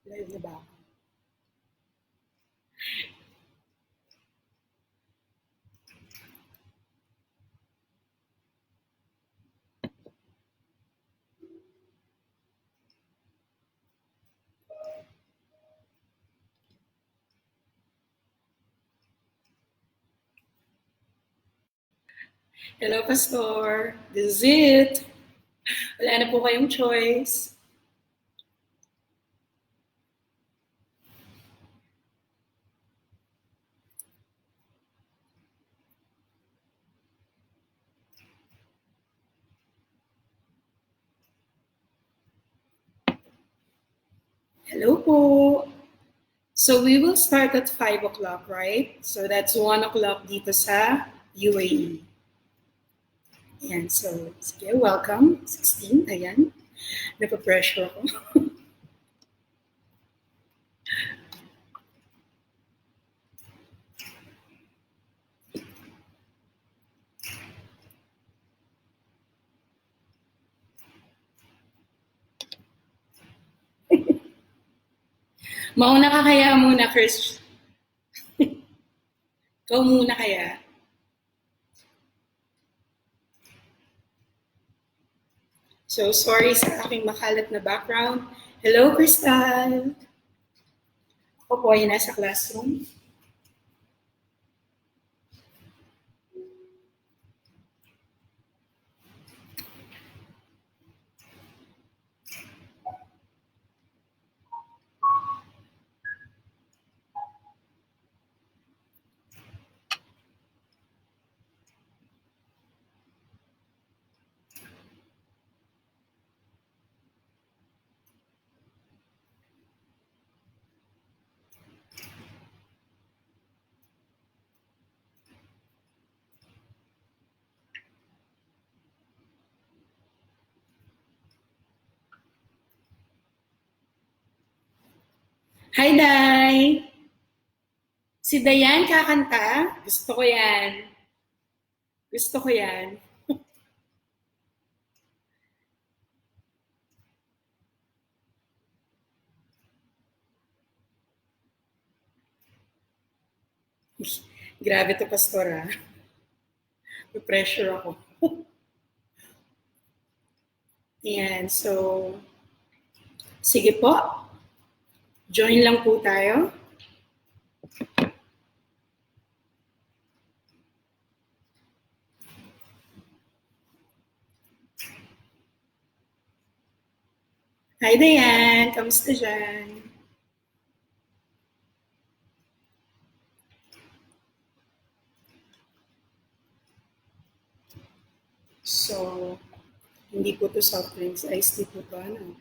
Live na ba ako? Hello, Pastor. This is it. Wala na po kayong choice. Hello po. So we will start at 5 o'clock, right? So that's 1 o'clock dito sa UAE. Ayan, so sige, welcome. 16, ayan. Napapressure ako. Mauna ka kaya muna, Chris. Ikaw muna kaya. So, sorry sa aking makalat na background. Hello, Crystal. Ako po ay nasa classroom. Hi, Day! Si Dayan kakanta? Gusto ko yan. Gusto ko yan. Grabe to, Pastora. Pressure ako. Ayan, so, sige po. Join lang po tayo. Hi, Dayan. Kamusta dyan? So, hindi po to soft drinks. Iced tea po to. Ano?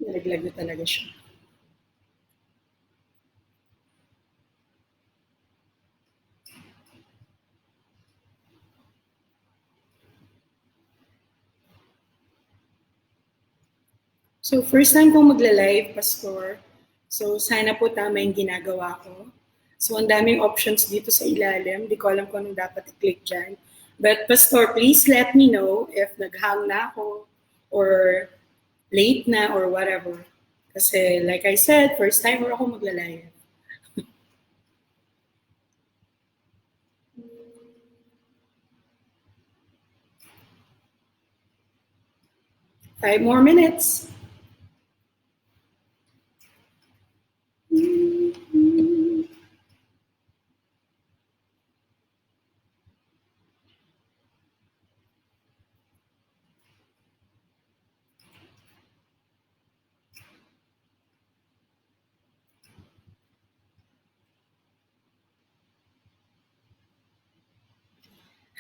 Nalaglag na talaga siya. So, first time kong magla-live, Pastor. So, sana po tama yung ginagawa ko. So, ang daming options dito sa ilalim. Di ko alam kung anong dapat i-click dyan. But, Pastor, please let me know if nag-hang na ako or late na or whatever. Kasi, like I said, first time ako magla-live. Five more minutes.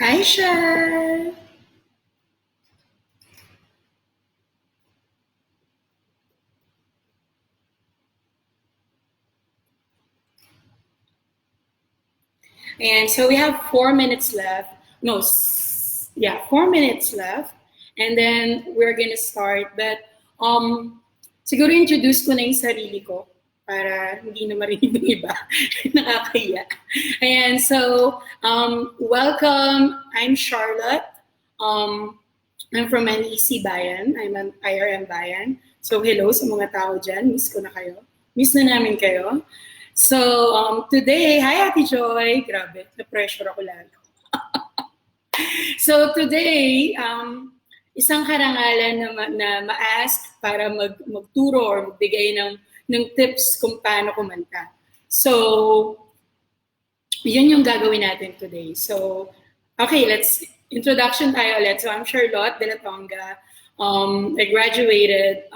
Hi, Shai! And so we have 4 minutes left. No, 4 minutes left. And then we're gonna start. But siguro introduce ko na yung sarili ko para hindi na marinig ng iba. Nakakaya. And so, welcome. I'm Charlotte. I'm from an EC Bayan. I'm an IRM Bayan. So hello sa mga tao dyan. Miss ko na kayo. Miss na namin kayo. So, today, hi Ate Joy! Grabe, na-pressure ako lalo. So, today, isang karangalan na ma-ask para magturo or magbigay ng tips kung paano kumanta. So, yun yung gagawin natin today. So, okay, introduction tayo ulit. So, I'm Charlotte dela Tonga. I graduated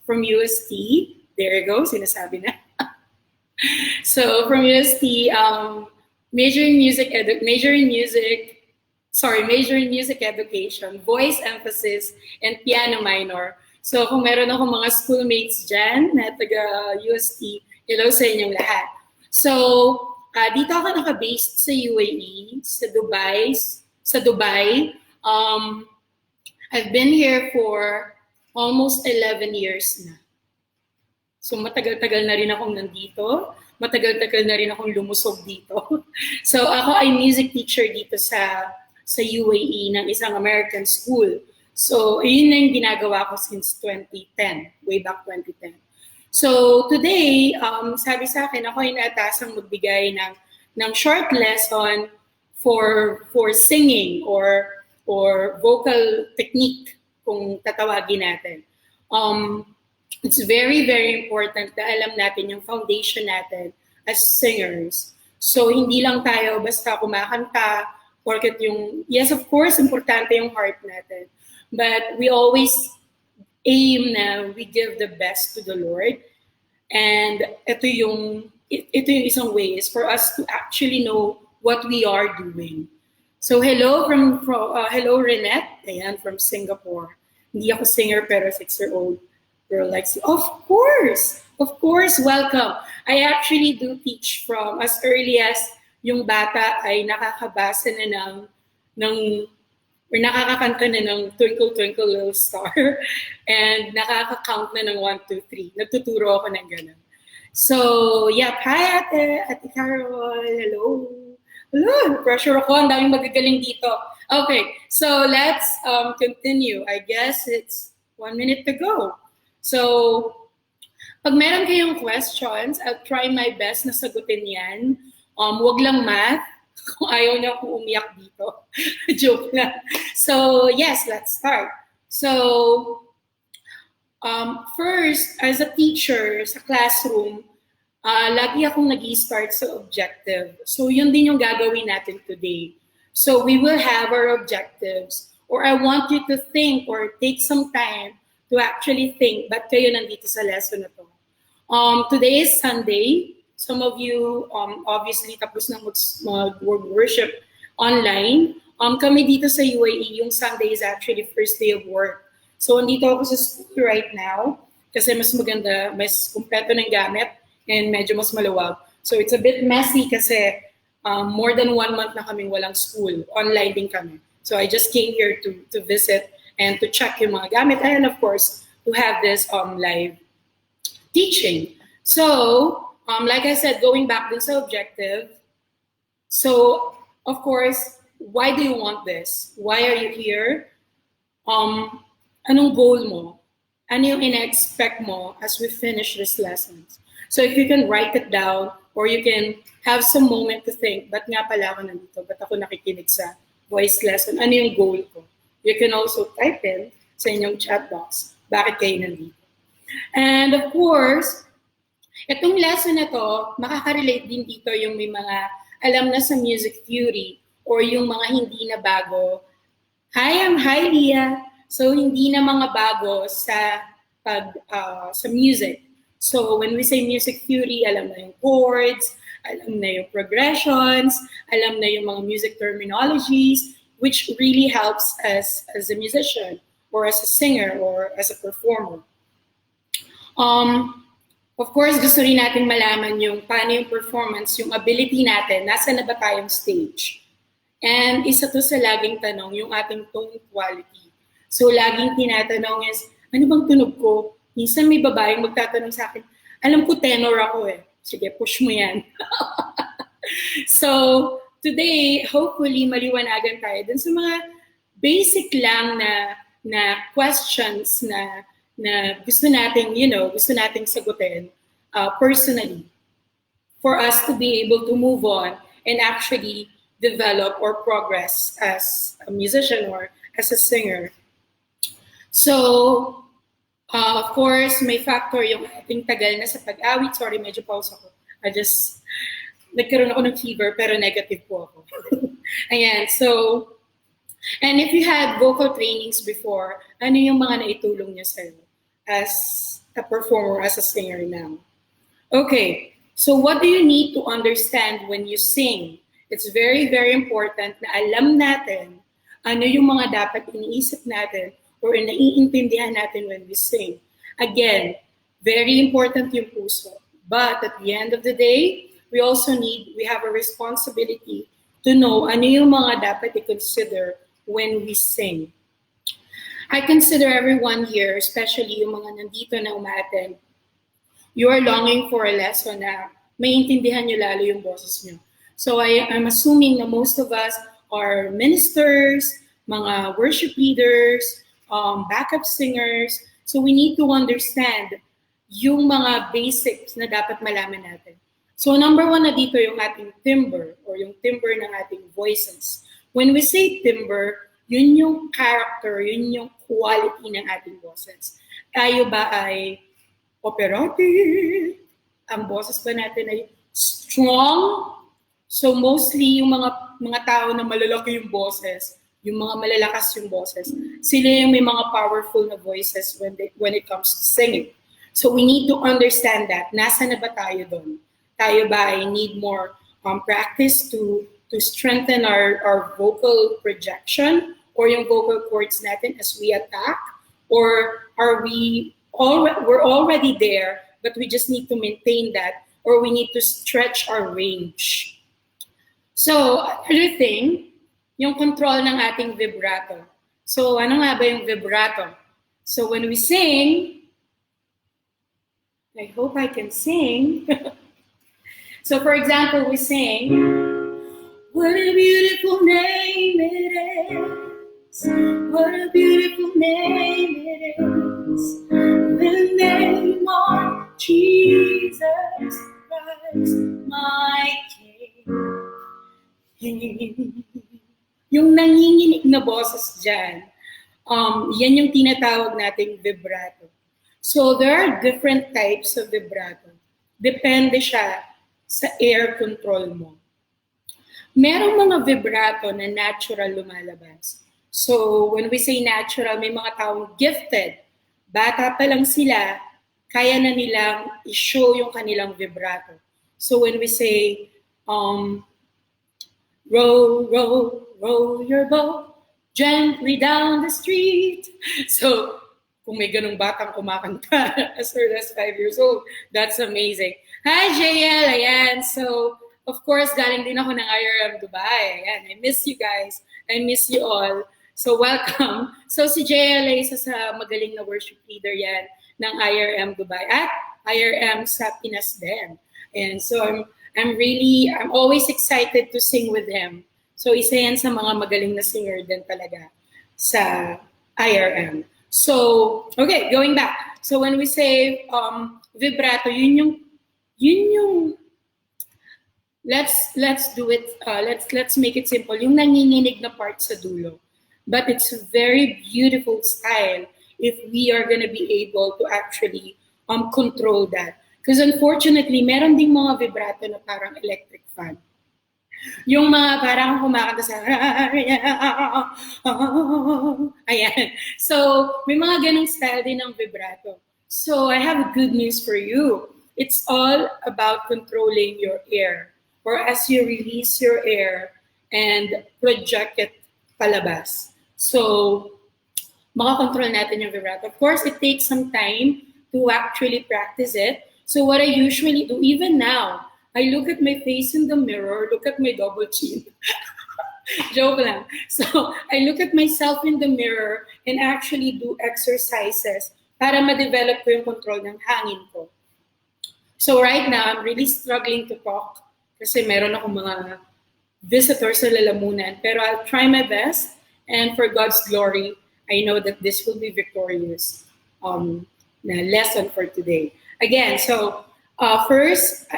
from UST. There you go, sinasabi na. So from UST, major in music education, voice emphasis, and piano minor. So kung meron ako mga schoolmates dyan na taga UST, hello sa inyong lahat. So dito ako naka-based sa UAE, sa Dubai. I've been here for almost 11 years na. So matagal-tagal na rin akong nandito. Matagal-tagal na rin akong lumusog dito. So ako ay music teacher dito sa UAE ng isang American school. So yun na yung ginagawa ko since 2010, way back 2010. So today, sabi sa akin, ako ay naatasang magbigay ng short lesson for singing or vocal technique kung tatawagin natin. It's very, very important na alam natin yung foundation natin as singers. So, hindi lang tayo basta kumakanta, porket yes, of course, importante yung heart natin. But we always aim na we give the best to the Lord. And ito yung isang way is for us to actually know what we are doing. So, hello Renette, ayan, from Singapore. Hindi ako singer pero 6-year-old. Girl likes it. Of course, welcome. I actually do teach from as early as yung bata ay nakakabasa na or nakakakanta na ng Twinkle Twinkle Little Star and nakaka-count na ng 1, 2, 3. Nagtuturo ako ng ganun. So, yeah, hi Ate Carol, hello. Hello, pressure ako, ang daming magagaling dito. Okay, so let's continue. I guess it's 1 minute to go. So, pag meron kayong questions, I'll try my best na sagutin yan. Wag lang math. Kung ayaw niyo akong umiyak dito. Joke lang. So, yes, let's start. So, first, as a teacher sa classroom, lagi akong nag-i-start sa objective. So, yun din yung gagawin natin today. So, we will have our objectives. Or I want you to think or take some time to actually think, ba't kayo nandito sa lesson na to? Today is Sunday. Some of you obviously tapos na mag-worship online. Kami dito sa UAE, yung Sunday is actually first day of work. So, andito ako sa school right now kasi mas maganda, mas kumpleto ng gamit and medyo mas maluwag. So, it's a bit messy kasi more than 1 month na kaming walang school. Online din kami. So, I just came here to visit and to check yung mga gamit, and of course, to have this live teaching. So, like I said, going back dun sa objective, so, of course, why do you want this? Why are you here? Anong goal mo? Ano yung ina-expect mo as we finish this lessons? So, if you can write it down, or you can have some moment to think, ba't nga pala ako nandito? Ba't ako nakikinig sa voice lesson? Ano yung goal ko? You can also type in sa inyong chat box, bakit kayo nandito. And of course, itong lesson na to, makaka-relate din dito yung may mga alam na sa music theory or yung mga hindi na bago. Hi Leah! So, hindi na mga bago sa music. So, when we say music theory, alam na yung chords, alam na yung progressions, alam na yung mga music terminologies, which really helps us as a musician or as a singer or as a performer. Of course, gusto rin natin malaman yung paano yung performance, yung ability natin, nasa na ba tayong stage. And isa to sa laging tanong, yung ating tone quality. So laging tinatanong is, ano bang tunog ko? Minsan may babaeng magtatanong sa akin, alam ko tenor ako eh. Sige, push mo yan. So today, hopefully maliwanagan tayo dun sa mga basic lang na questions na gusto nating, gusto nating sagutin personally for us to be able to move on and actually develop or progress as a musician or as a singer. So, of course, may factor yung ating tagal na sa pag-awit. Sorry, medyo pause ako. Nagkaroon ako ng fever pero negative po ako. Ayan, so, and if you had vocal trainings before, ano yung mga naitulong niya sa'yo as a performer, as a singer now? Okay, so what do you need to understand when you sing? It's very, very important na alam natin ano yung mga dapat iniisip natin or naiintindihan natin when we sing. Again, very important yung puso. But at the end of the day, we have a responsibility to know ano yung mga dapat i-consider when we sing. I consider everyone here, especially yung mga nandito na umattend, you are longing for a lesson na maintindihan nyo lalo yung boses nyo. So I'm assuming na most of us are ministers, mga worship leaders, backup singers. So we need to understand yung mga basics na dapat malaman natin. So number one na dito yung ating timbre or yung timbre ng ating voices. When we say timbre, yun yung character, yun yung quality ng ating boses. Tayo ba ay operatic? Ang boses ba natin ay strong? So mostly yung mga tao na malalaki yung boses, yung mga malalakas yung boses, sila yung may mga powerful na voices when it comes to singing. So we need to understand that. Nasa na ba tayo doon? Tayo ba ay need more practice to strengthen our vocal projection or yung vocal cords natin as we attack? Or are we're already there, but we just need to maintain that, or we need to stretch our range? So, another thing, yung control ng ating vibrato. So, ano nga ba yung vibrato? So, when we sing, I hope I can sing. So, for example, we sing, what a beautiful name it is. What a beautiful name it is. The name of Jesus Christ, my King. Yung nanginginig na boses dyan, yan yung tinatawag nating vibrato. So there are different types of vibrato. Depende siya sa air control mo. Merong mga vibrato na natural lumalabas. So when we say natural, may mga taong gifted. Bata pa lang sila, kaya na nilang i-show yung kanilang vibrato. So when we say, row, row, row your boat gently down the street. So, kung may ganung batang kumakanta as early as 5 years old, that's amazing. Hi, JL! Ayan. So, of course, galing din ako ng IRM Dubai. Ayan. I miss you guys. I miss you all. So, welcome. So, si JL ay isa sa magaling na worship leader yan ng IRM Dubai at IRM sa Pinas din. And so, I'm always excited to sing with him. So, isa yan sa mga magaling na singer din talaga sa IRM. So, okay, going back. So, when we say vibrato, yun yung let's do it, let's make it simple. Yung nanginginig na part sa dulo. But it's a very beautiful style if we are gonna be able to actually control that. Because unfortunately, meron ding mga vibrato na parang electric fan. Yung mga parang kumakanta sa ayan. So, may mga ganong style din ng vibrato. So, I have good news for you. it's all about controlling your air, or as you release your air and project it palabas. So, makakontrol natin yung vibrato. Of course, it takes some time to actually practice it. So what I usually do, even now, I look at my face in the mirror, look at my double chin. Joke lang. So I look at myself in the mirror and actually do exercises para ma-develop ko yung control ng hangin ko. So right now, I'm really struggling to talk kasi meron akong mga visitors sa lalamunan. Pero I'll try my best, and for God's glory, I know that this will be victorious na lesson for today. Again, so first,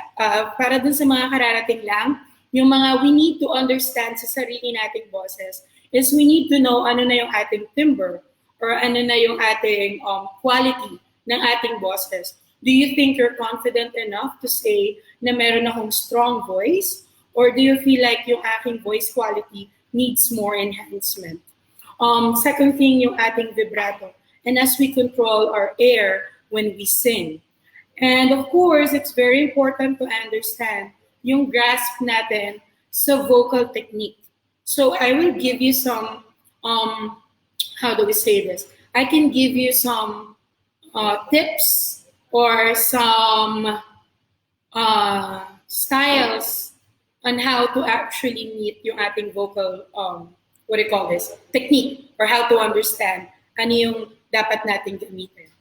para dun sa mga kararating lang, yung mga we need to understand sa sarili nating boses is we need to know ano na yung ating timbre or ano na yung ating quality ng ating boses. Do you think you're confident enough to say na meron akong strong voice? Or do you feel like yung aking voice quality needs more enhancement? Second thing, yung ating vibrato. And as we control our air when we sing. And of course, it's very important to understand yung grasp natin sa vocal technique. So I will give you some, how do we say this? I can give you some tips or some styles on how to actually meet yung ating vocal, what do you call this? Technique, or how to understand ano yung dapat nating gamitin.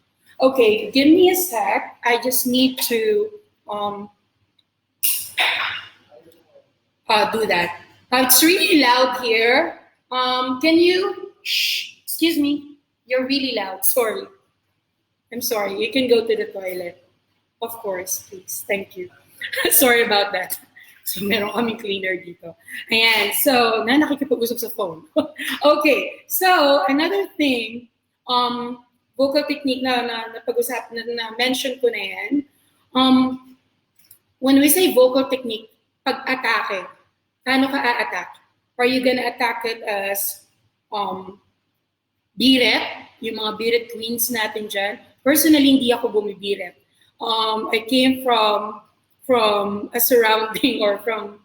Okay, give me a sec. I just need to do that. It's really loud here. Can you, excuse me, you're really loud, sorry. I'm sorry, you can go to the toilet. Of course, please, thank you. Sorry about that. So, meron kaming cleaner dito. Ayan, so, nakikipag-usap sa phone. Okay, so, another thing, vocal technique na pag-usap, na mention ko na yan, when we say vocal technique, pag-atake, paano ka a-attack? Are you gonna attack it as biret, yung mga biret queens natin dyan? Personally, hindi ako bumibiret. I came from a surrounding or from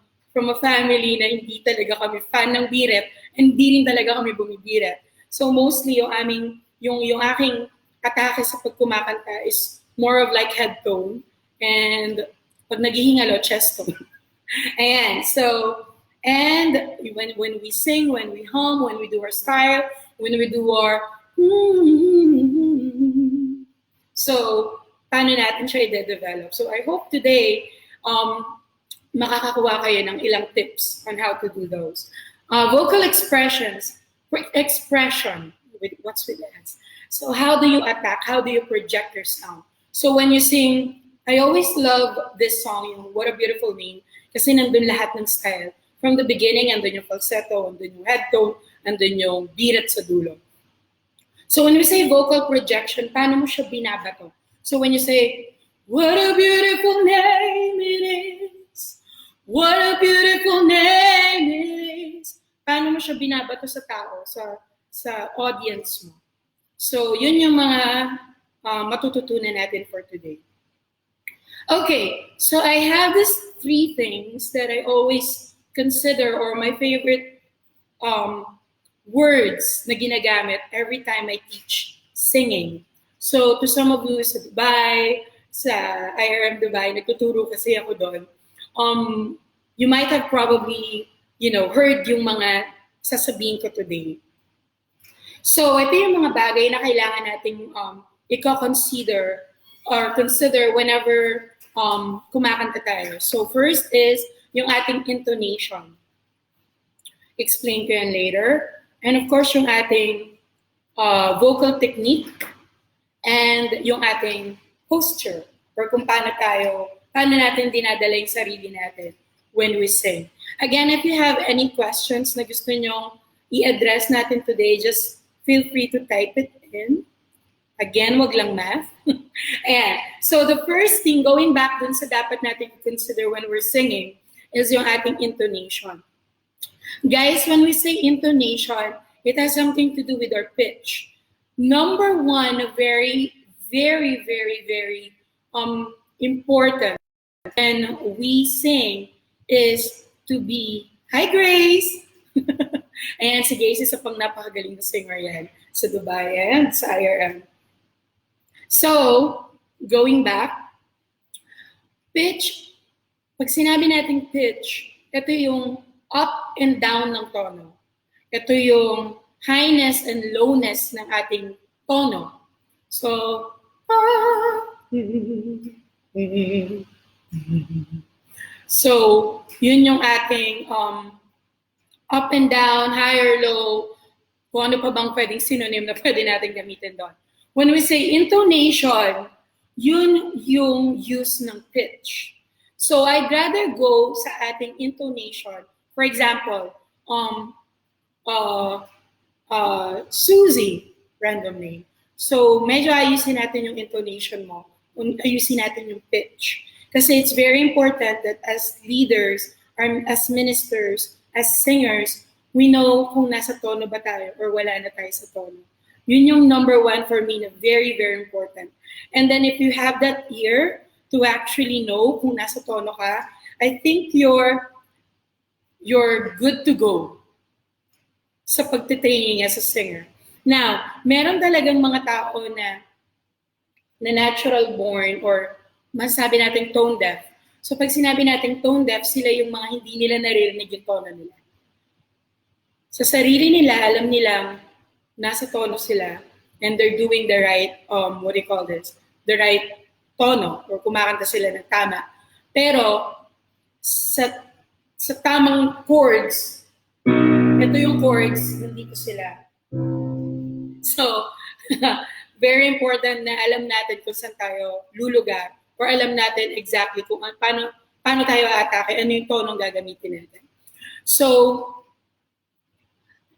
a family na hindi talaga kami fan ng biret, and hindi rin talaga kami bumibiret. So mostly yung aking atake sa pagkumakanta is more of like head tone, and pag naghihingalo, chest tone. Ayan, so, and when we sing, when we hum, when we do our style, when we do our so, paano natin siya i-develop? So I hope today, makakakuha kayo ng ilang tips on how to do those. Vocal expressions, expression, what's with that? So how do you attack? How do you project your sound? So when you sing, I always love this song, yung What a Beautiful Name, kasi nandun lahat ng style. From the beginning, andun yung falsetto, andun yung head tone, andun yung biret sa dulo. So when we say vocal projection, paano mo siya binabato? So when you say, what a beautiful name it is, what a beautiful name it is, paano mo siya binabato sa tao, sa audience mo? So yun yung mga matututunan natin for today. Okay, so I have these 3 things that I always consider, or my favorite words na ginagamit every time I teach singing. So to some of you sa Dubai, sa IRM Dubai, nagtuturo kasi ako doon, you might have probably, heard yung mga sasabihin ko today. So ito yung mga bagay na kailangan nating i-consider or consider whenever kumakanta tayo. So first is yung ating intonation. Explain ko yan later. And of course, yung ating vocal technique and yung ating posture, or kung paano natin dinadala yung sarili natin when we sing. Again, if you have any questions na gusto nyong i-address natin today, just feel free to type it in. Again, wag lang math. Ayan. So the first thing, going back dun sa dapat natin consider when we're singing, is yung ating intonation. Guys, when we say intonation, it has something to do with our pitch. Number one, very, very, very, very important when we sing is to be, hi Grace! Ayan, si Grace isa pang napakagaling na singer yan sa Dubai and sa IRM. So, going back, pitch, pag sinabi natin pitch, ito yung up and down ng tono. Ito yung highness and lowness ng ating tono. So, yun yung ating up and down, high or low, kung ano pa bang pwedeng synonym na pwede natin gamitin doon. When we say intonation, yun yung use ng pitch. So I'd rather go sa ating intonation. For example, Susie, random name. So medyo ayusin natin yung intonation mo, ayusin natin yung pitch. Kasi it's very important that as leaders, or as ministers, as singers, we know kung nasa tono ba tayo or wala na tayo sa tono. Yun yung number one for me na very, very important. And then if you have that ear to actually know kung nasa tono ka, I think you're good to go sa pagtitraining as a singer. Now, meron talagang mga tao na natural born or masasabi natin tone deaf. So pag sinabi natin tone deaf, sila yung mga hindi nila naririnig yung tono nila. Sa sarili nila, alam nilang nasa tono sila and they're doing the right, the right tono or kumakanta sila ng tama. Pero sa tamang chords, ito yung chords, nandito sila. So, very important na alam natin kung saan tayo lulugar or alam natin exactly kung paano tayo atake, ano yung tonong gagamitin natin. So,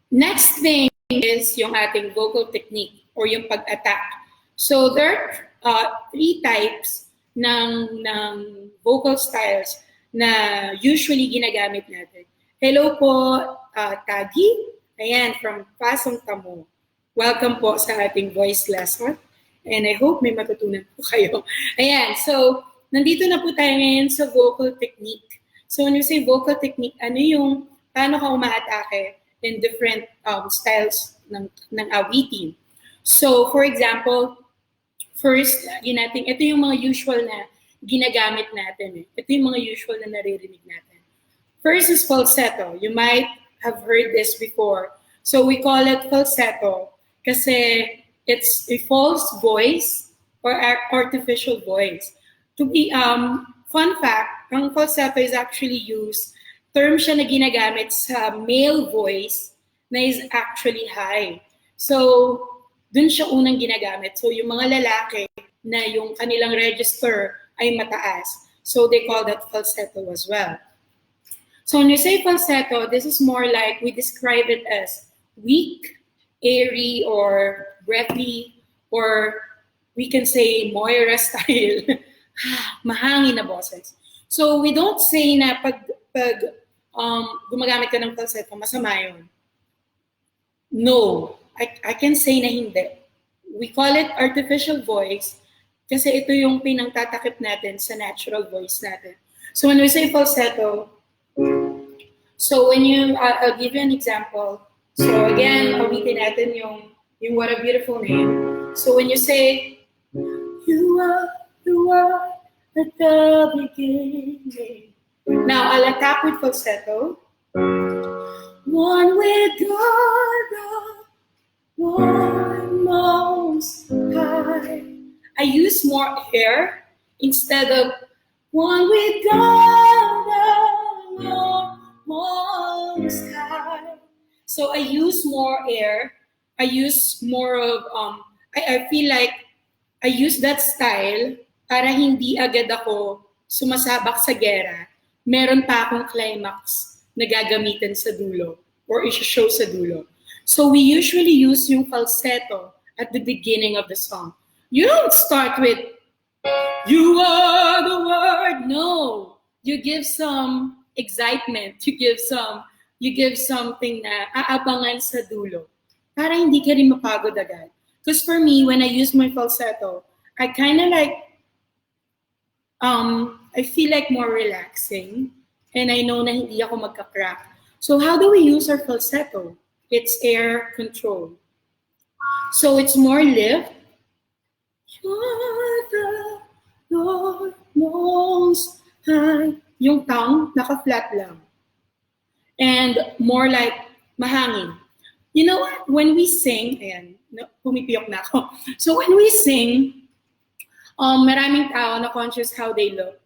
next thing is yung ating vocal technique or yung pag-attack. So, there are 3 types ng vocal styles na usually ginagamit natin. Hello po, Tagi. Ayan, from Pasong Tamo. Welcome po sa ating voice lesson. And I hope may matutunan po kayo. Ayan, so nandito na po tayo ngayon sa vocal technique. So when you say vocal technique, paano ka umaatake in different styles ng awitin. So for example, first, ito yung mga usual na ginagamit natin. Ito yung mga usual na naririnig natin. First is falsetto. You might have heard this before. So we call it falsetto kasi it's a false voice or artificial voice. To be fun fact, ang falsetto is actually used, term siya na ginagamit sa male voice na is actually high. So dun siya unang ginagamit. So yung mga lalaki na yung kanilang register ay mataas. So they call that falsetto as well. So when you say falsetto, this is more like we describe it as weak, airy, or breathy, or we can say Moira style, mahangin na boses. So we don't say na pag gumagamit ka ng falsetto, masama yun. No, I can say na hindi. We call it artificial voice kasi ito yung pinangtatakip natin sa natural voice natin. So when we say falsetto, so when I'll give you an example. So again, awitin natin yung What a Beautiful Name. So when you say, you are at the beginning. Now I'll attack with falsetto. One with God, the one most high. I use more air instead of one with God, the one most high. So I use more air. I use more of, I feel like I use that style para hindi agad ako sumasabak sa gera. Meron pa akong climax na gagamitin sa dulo or i-show sa dulo. So we usually use yung falsetto at the beginning of the song. You don't start with, you are the word. No. You give some excitement. You give something na aabangan sa dulo para hindi ka rin mapagod agad. Because for me, when I use my falsetto, I kind of like I feel like more relaxing, and I know na hindi ako magka-crack. So how do we use our falsetto? It's air control. So it's more lift. You're the Lord most high. Yung tongue, naka-flat lang. And more like mahangin. You know what? When we sing, ayan, pumipiyok na ako. So when we sing, maraming tao na conscious how they look.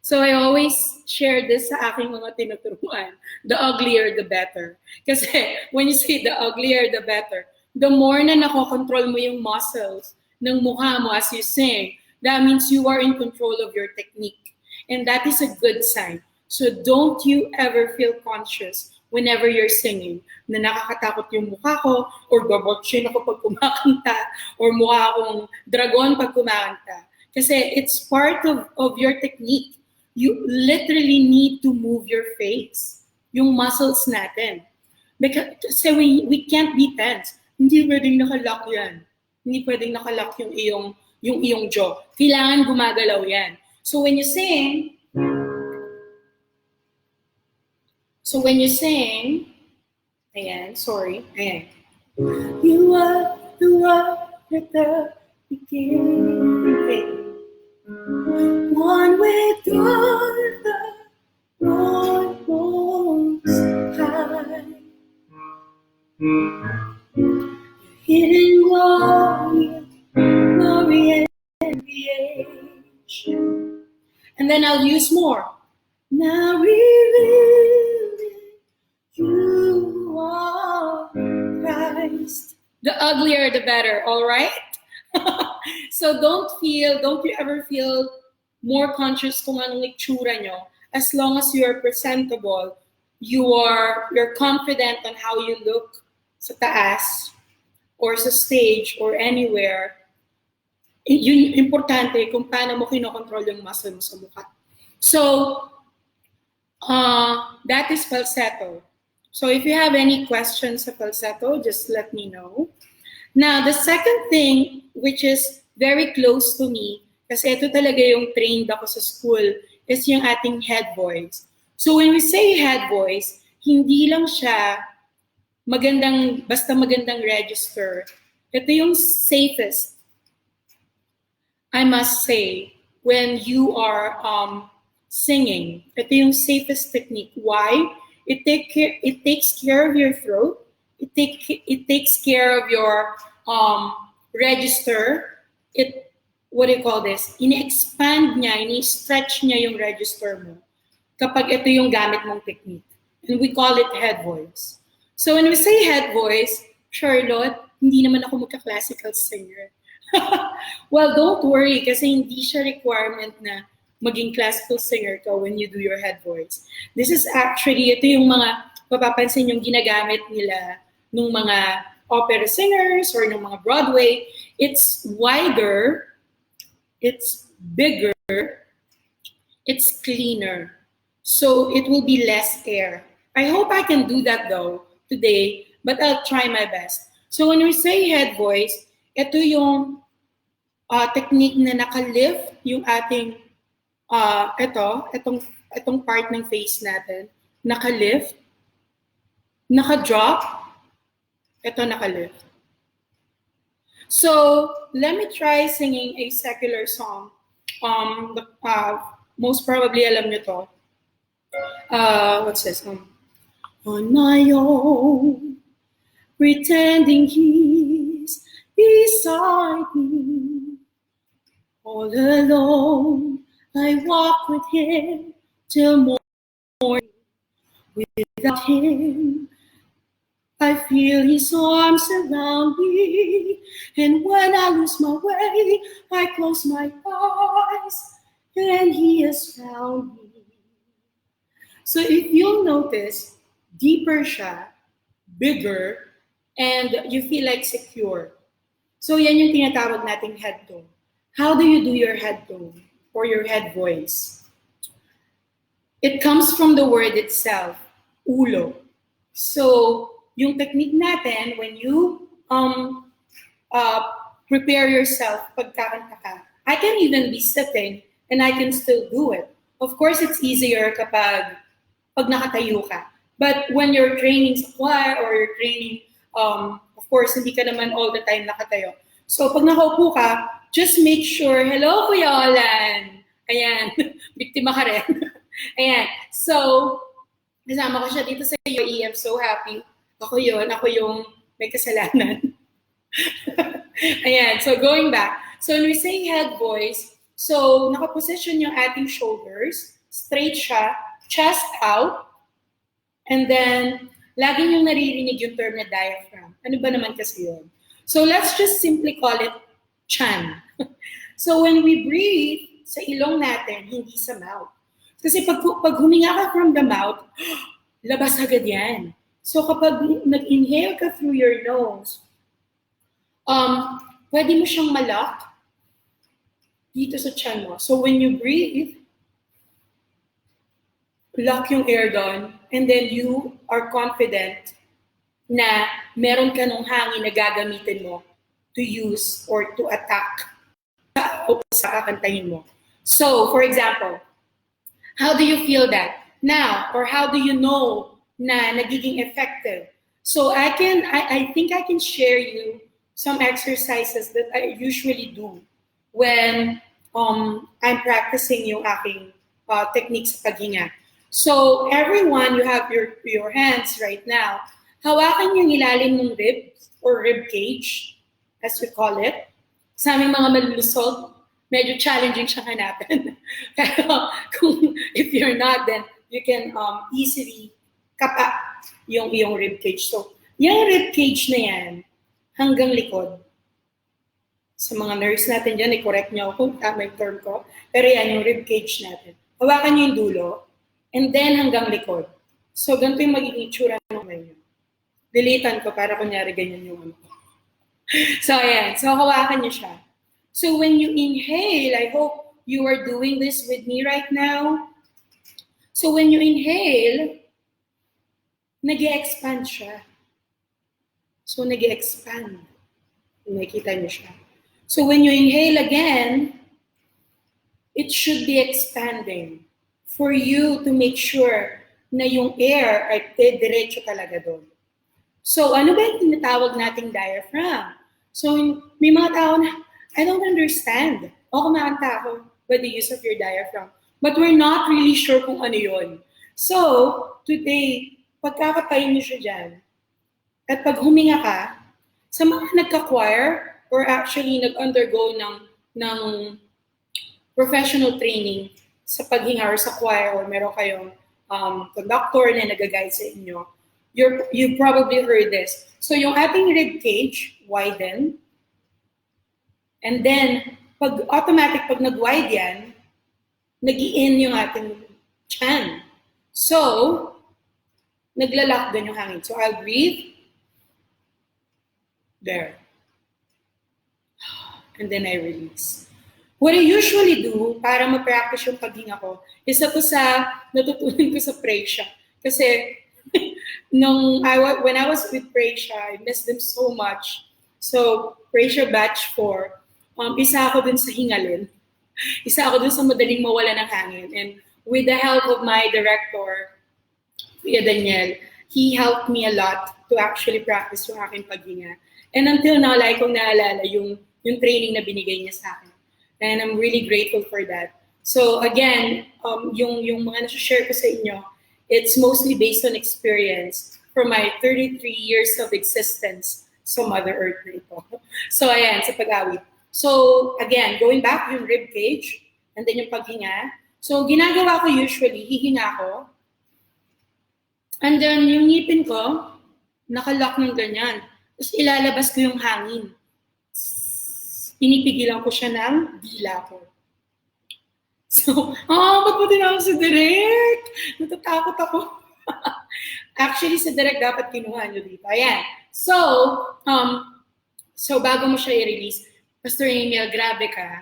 So I always share this sa aking mga tinuturuan. The uglier, the better. Kasi when you say the uglier, the better, the more na nakokontrol mo yung muscles ng mukha mo as you sing, that means you are in control of your technique. And that is a good sign. So don't you ever feel conscious whenever you're singing na nakakatakot yung mukha ko or babotsin ako pag kumakanta or mukha akong dragon pag kumakanta. Kasi it's part of your technique. You literally need to move your face, yung muscles natin. Because we can't be tense. Hindi pwedeng nakalock yan. Hindi pwedeng nakalock yung iyong jaw. Kailangan gumagalaw yan. So when you sing, ayan, sorry, ayan. You are the one at the beginning. One with God, the Lord most high. Hidden glory and creation. And then I'll use more. Now revealing you are Christ. The uglier, the better, all right? So don't you ever feel more conscious kung anong itsura nyo. As long as you're presentable, you're confident on how you look sa taas or sa stage or anywhere. Yun importante kung paano mo kinokontrol yung muscle mo sa mukha. So, that is falsetto. So if you have any questions sa falsetto, just let me know. Now, the second thing, which is very close to me, kasi ito talaga yung trained ako sa school, is yung ating head voice. So when we say head voice, hindi lang siya basta magandang register. Ito yung safest, I must say, when you are singing. Ito yung safest technique. Why? It takes care of your throat. It takes care of your register. Ini-expand niya, ini-stretch niya yung register mo kapag ito yung gamit mong technique. And we call it head voice. So when we say head voice, Charlotte, hindi naman ako magka-classical singer. Well, don't worry kasi hindi siya requirement na maging classical singer ka when you do your head voice. This is actually, ito yung mga mapapansin yung ginagamit nila ng mga opera singers or ng mga Broadway. It's wider, it's bigger, it's cleaner. So it will be less air. I hope I can do that though today, but I'll try my best. So when we say head voice, ito yung technique na naka-lift yung ating itong part ng face natin, naka-lift, naka-drop, ito naka-lift. So, let me try singing a secular song. Most probably alam nyo to. What's this? On my own, pretending he's beside me, all alone. I walk with him till morning. Without him, I feel his arms around me. And when I lose my way, I close my eyes and he has found me. So if you'll notice, deeper siya, bigger, and you feel like secure. So yan yung tinatawag nating head tone. How do you do your head tone or your head voice? It comes from the word itself, ulo. So yung technique natin, when you prepare yourself pagkakanta ka, I can even be sitting and I can still do it. Of course, it's easier pag nakatayo ka. But when you're training sa choir or you're training, of course, hindi ka naman all the time nakatayo. So pag nakaupo ka, just make sure, hello, Kuya Olan. Ayan, biktima ka rin. Ayan, so, kasama ko siya dito sa UAE. I'm so happy. Ako yung may kasalanan. Ayan, so going back. So when we say head voice, so nakaposition yung ating shoulders, straight siya, chest out, and then lagi yung naririnig yung term na diaphragm. Ano ba naman kasi yun? So let's just simply call it chan. So when we breathe sa ilong natin, hindi sa mouth. Kasi pag huminga ka from the mouth, labas agad yan. So kapag nag-inhale ka through your nose, pwede mo siyang malak dito sa chan mo. So when you breathe, lock yung air doon, and then you are confident na meron ka nung hangin na gagamitin mo to use or to attack sa kakantahin mo. So, for example, how do you feel that now? Or how do you know na nagiging effective? So I think I can share you some exercises that I usually do when I'm practicing yung aking techniques sa paghinga. So everyone, you have your hands right now. Hawakan yung ilalim ng ribs or rib cage, as we call it. Sa aming mga malulusog, medyo challenging siya hanapin. Pero if you're not, then you can easily kapa yung rib cage. So yung rib cage na yan, hanggang likod. Sa mga nurse natin dyan, i-correct niyo kung tama yung term ko. Pero yan, yung rib cage natin. Hawakan niyo yung dulo, and then hanggang likod. So, ganito yung magiging itsura ng ngayon. Deletan ko para kunyari ganyan yung ano. So, ayan. So, hawakan niyo siya. So, when you inhale, I hope you are doing this with me right now. So, when you inhale, nag-e-expand siya. So, nag-e-expand. Nakikita niyo siya. So, when you inhale again, it should be expanding for you to make sure na yung air ay diretso talaga doon. So, ano ba yung tinatawag nating diaphragm? So, may mga tao na, I don't understand. O kumakanta ako by the use of your diaphragm. But we're not really sure kung ano yun. So, today, pagkakapain niyo siya dyan, at pag huminga ka, sa mga nagka-choir or actually nag-undergo ng professional training sa paghinga or sa choir or meron kayong conductor na nag-guide sa inyo, you probably heard this. So yung ating rib cage, widen. And then, pag nag-wide yan, nag-i-in yung ating chan. So, naglalak din yung hangin. So I'll breathe. There. And then I release. What I usually do para ma-practice yung paghinga ko, isa to sa natutunan ko sa Precia. Kasi when I was with Precia, I missed them so much. So, Precia Batch 4, isa ako dun sa hingalin. Isa ako dun sa madaling mawala ng hangin. And with the help of my director, Kuya Daniel, he helped me a lot to actually practice yung aking paghinga. And until now, like kong naalala yung training na binigay niya sa akin. And I'm really grateful for that. So again, yung mga nasa-share ko sa inyo, it's mostly based on experience from my 33 years of existence sa Mother Earth na ito. So ayan, sa pag-awit. So again, going back yung rib cage, and then yung paghinga. So ginagawa ko usually, hihinga ko. And then yung ngipin ko, nakalock ng ganyan. Tapos ilalabas ko yung hangin. Pinipigilan ko siya ng dila ko. So, ba't mo tinawag sa direct? Natatakot ako. Actually, sa direct dapat kinuha nyo dito. Ayan. So bago mo siya i-release, Pastor Emil, grabe ka.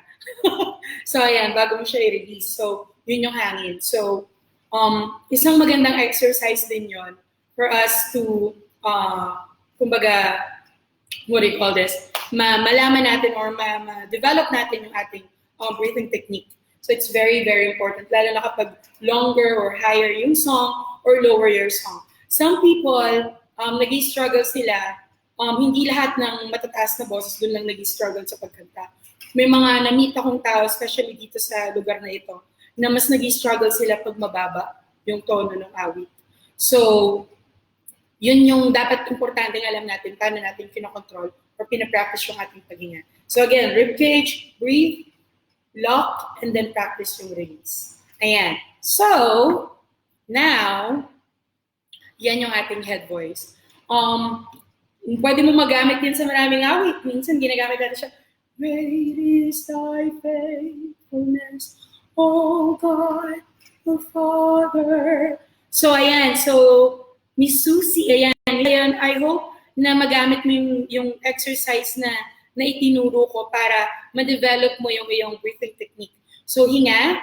So, ayan, bago mo siya i-release. So, yun yung hangin. So, isang magandang exercise din yon for us to, kumbaga, what do you call this? Malaman natin or ma-develop natin yung ating breathing technique. So it's very, very important, lalo na kapag longer or higher yung song or lower your song. Some people, nag-struggle sila, hindi lahat ng matataas na boses doon lang nag-struggle sa pagkanta. May mga namita kong tao, especially dito sa lugar na ito, na mas nag-struggle sila pag mababa yung tono ng awit. So, yun yung dapat importante alam natin, paano natin kinokontrol or pinapractice yung ating paghinga. So again, ribcage, breathe, lock, and then practice yung release. Ayan. So, now, yan yung ating head voice. Pwede mo magamit din sa maraming awit. Minsan ginagamit natin siya, great is thy faithfulness, O God, the Father. So, ayan. So, Miss Susie, ayan. I hope na magamit mo yung exercise na itinuro ko para ma-develop mo yung iyong breathing technique. So, hinga,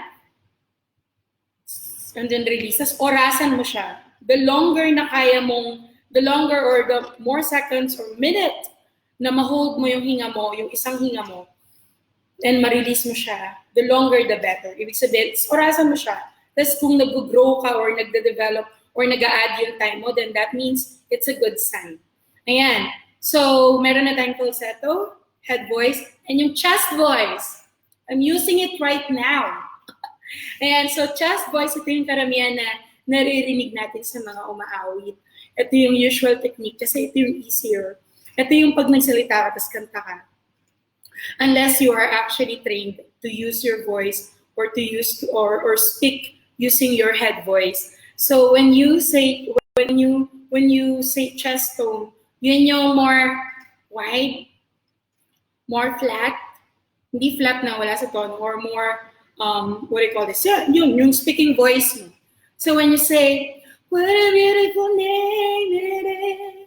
and then release. Tapos, orasan mo siya. The longer na kaya mong, the longer or the more seconds or minute na ma-hold mo yung hinga mo, yung isang hinga mo, and ma-release mo siya, the longer the better. Ibig sabihin, orasan mo siya. Tapos kung nag-grow ka or nagde-develop or nag-a-add yung time mo, then that means it's a good sign. Ayan. So, meron na tayong falsetto, head voice, and yung chest voice. I'm using it right now. Ayan. So, chest voice, ito yung karamihan na naririnig natin sa mga umaawit. Ito yung usual technique kasi ito yung easier. Ito yung pag nagsalita ka, tapos kanta ka. Unless you are actually trained to use your voice or to use or speak using your head voice. So when you say chest tone, yun yung more wide, more flat, hindi flat na wala sa tono, or more what do you call this? Yeah, yung speaking voice mo. So when you say, what a beautiful name it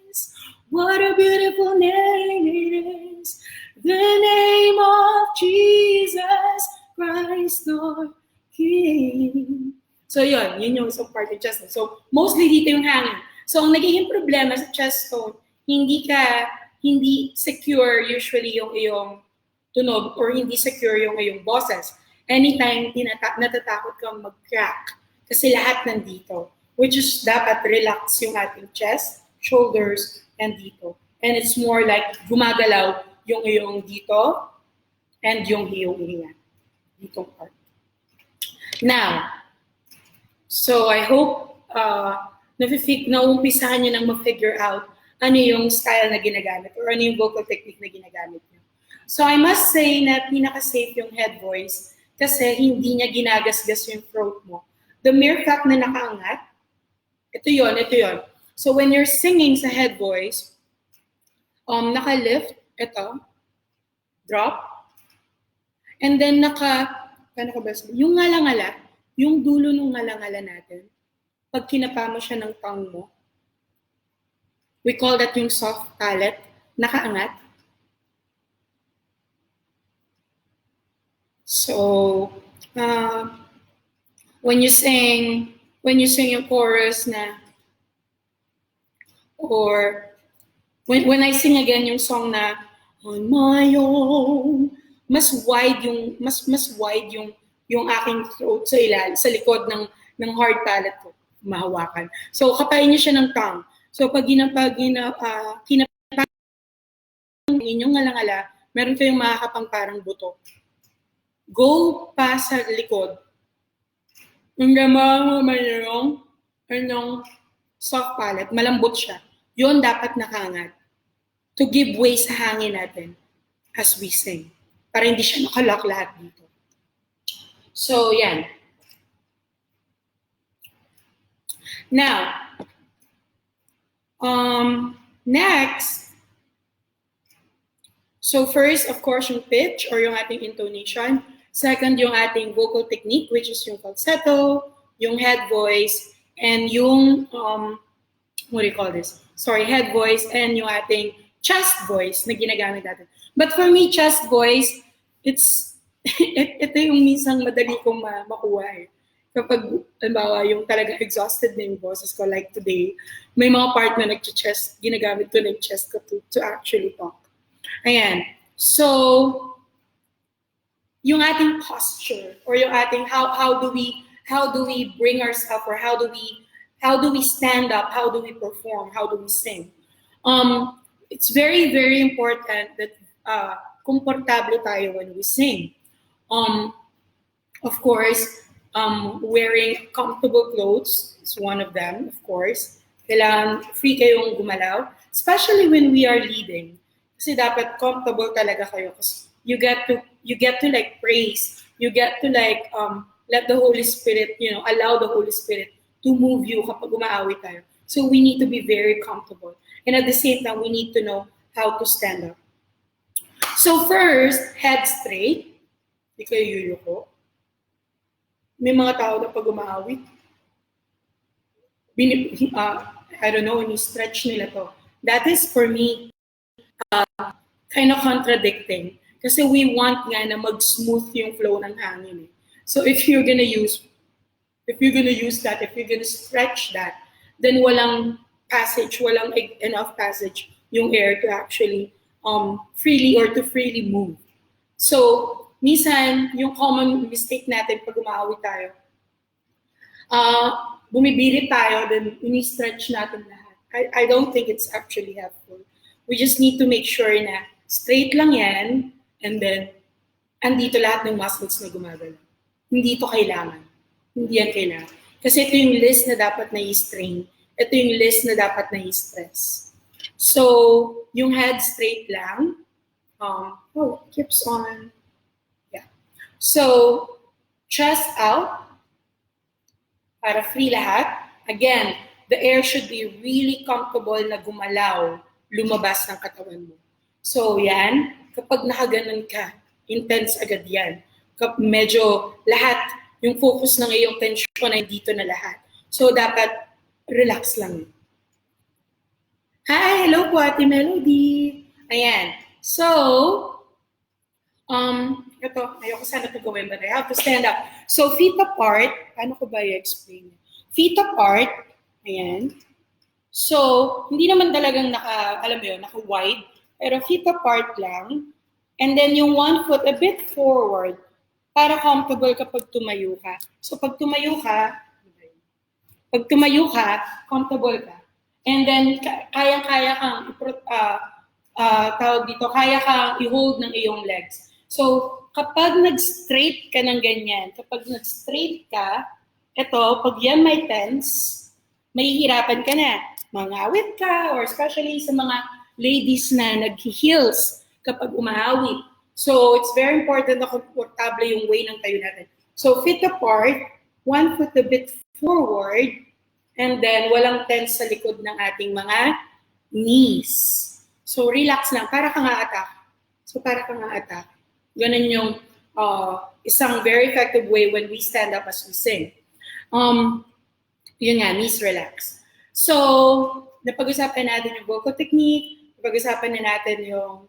is, what a beautiful name it is, the name of Jesus Christ our King. So yun yung isang part ng chest tone. So mostly dito yung hangin. So ang nagiging problema sa chest tone, hindi secure usually yung iyong tunog or hindi secure yung iyong boses. Anytime natatakot kang mag-crack kasi lahat nandito, which is dapat relax yung ating chest, shoulders, and dito. And it's more like gumagalaw yung iyong dito and yung iyong hinga. Ditong part. Now, so I hope naumpisahan nyo nang ma-figure out ano yung style na ginagamit or ano yung vocal technique na ginagamit nyo. So I must say na pinaka-safe yung head voice kasi hindi niya ginagasgas yung throat mo. The mere fact na nakaangat, ito yon. So when you're singing sa head voice, naka-lift, ito, drop, and then yung ngala-ngala, yung dulo ng ngala-ngala natin, pag kinapa mo siya ng tongue mo, we call that yung soft palate, nakaangat. So, when you sing yung chorus na, or when I sing again yung song na, on my own, mas wide yung aking throat sa likod ng hard palate ko, mahawakan. So, kapain niyo siya ng tongue. So, pag kinapa inyong ngala-ngala, meron kayong makakapang parang buto. Go pa sa likod. Yung soft palate, malambot siya. Yun dapat nakaangat. To give way sa hangin natin as we sing. Para hindi siya nakalak lahat dito. So, yan. Now, next, so first, of course, yung pitch or yung ating intonation. Second, yung ating vocal technique, which is yung falsetto, yung head voice, and yung, what do you call this? Sorry, head voice, and yung ating chest voice na ginagamit natin. But for me, chest voice, ito yung minsan madali kong makuha eh. Kapag, halimbawa, yung talaga exhausted na yung boses ko, like today, may mga part na nag-chest, ginagamit ko ng chest ko to actually talk. Ayan. So, yung ating posture or yung ating how do we bring ourselves, or how do we stand up, how do we perform, how do we sing. It's very, very important that komportable tayo when we sing. Of course, wearing comfortable clothes is one of them, of course. Kailangan free kayong gumalaw, especially when we are leading. Kasi dapat comfortable talaga kayo. Kasi you get to like praise, you get to like let the Holy Spirit, allow the Holy Spirit to move you kapag umaawit tayo. So we need to be very comfortable. And at the same time, we need to know how to stand up. So first, head straight. Hindi kayo yuyuko. May mga tao na pag umaawit, I don't know, ni-stretch nila to. That is, for me, kind of contradicting. Kasi we want nga na mag-smooth yung flow ng hangin. So if you're gonna use that, if you're gonna stretch that, then walang passage, walang enough passage yung air to actually freely or to freely move. So, minsan, yung common mistake natin pag umaawit tayo, bumibirit tayo, then ini-stretch natin lahat. I don't think it's actually helpful. We just need to make sure na straight lang yan, and then, andito lahat ng muscles na gumagalaw. Hindi ito kailangan. Hindi yan kailangan. Kasi ito yung list na dapat na i-strain. Ito yung list na dapat na i-stress. So, yung head straight lang. Keeps on. Yeah. So, chest out. Para free lahat. Again, the air should be really comfortable na gumalaw, lumabas ng katawan mo. So, yan. Kapag nakaganon ka, intense agad yan. Medyo lahat, yung focus ng iyong tension ay dito na lahat. So, dapat relax lang. Hi, hello po, Ate Melody. Ayan. So, ito, ayoko sana ito gawin, but I have to stand up. So, feet apart. Paano ko ba i-explain? Feet apart. Ayan. So, hindi naman talagang naka-wide. Pero feet apart lang. And then yung one foot a bit forward para comfortable kapag tumayo ka. So, pag tumayo ka, comfortable ka. And then, kayang-kaya kang kaya kang i-hold ng iyong legs. So, kapag nag-straight ka ng ganyan, ito, pag yan may tense, mahihirapan ka na. Mangawit ka, or especially sa mga ladies na nag-heels kapag umaawit. So, it's very important na komportable yung way ng tayo natin. So, feet apart, one foot a bit forward, and then walang tense sa likod ng ating mga knees. So, relax lang. Para kang a-attack. Ganun yung isang very effective way when we stand up as we sing. Yun nga, knees relax. So, napag-usapan natin yung vocal technique, napag-usapan na natin yung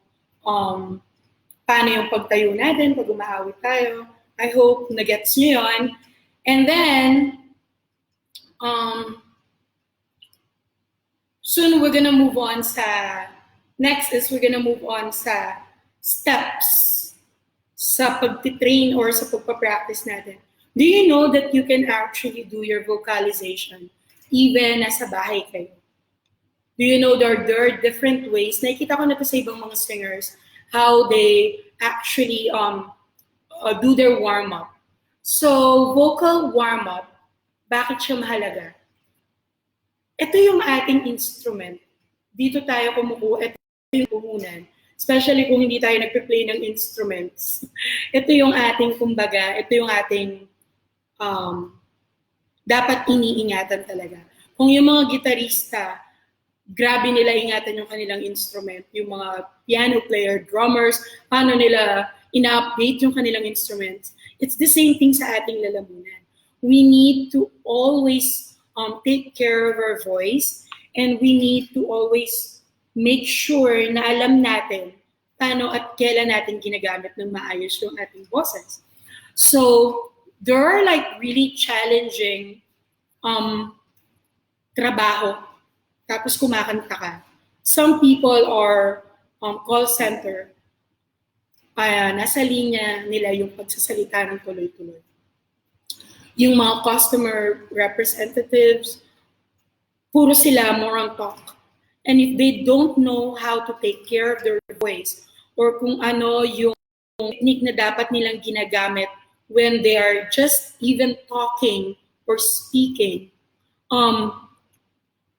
paano yung pagtayo natin pag umahawit tayo. I hope na-gets nyo yun. And then, soon we're gonna move on next is we're gonna move on sa steps sa pagtitrain or sa pagpapractice natin. Do you know that you can actually do your vocalization even nasa bahay kayo? Do you know there are different ways? Nakikita ko na ito sa ibang mga singers, how they actually do their warm-up. So, vocal warm-up, bakit siya mahalaga? Ito yung ating instrument. Dito tayo kumukuha. Ito yung puhunan. Especially kung hindi tayo nagpe-play ng instruments. Ito yung ating, kumbaga, ito yung ating dapat iniingatan talaga. Kung yung mga gitarista, grabe nila ingatan yung kanilang instrument. Yung mga piano player, drummers, paano nila ina-update yung kanilang instruments. It's the same thing sa ating lalamunan. We need to always take care of our voice, and we need to always make sure na alam natin paano at kailan natin ginagamit ng maayos yung ating boses. So, there are like really challenging trabaho, tapos kumakanta ka. Some people are call center. nasa linya nila yung pagsasalita ng tuloy-tuloy. Yung mga customer representatives, puro sila more on talk. And if they don't know how to take care of their voice or kung ano yung technique na dapat nilang ginagamit when they are just even talking or speaking,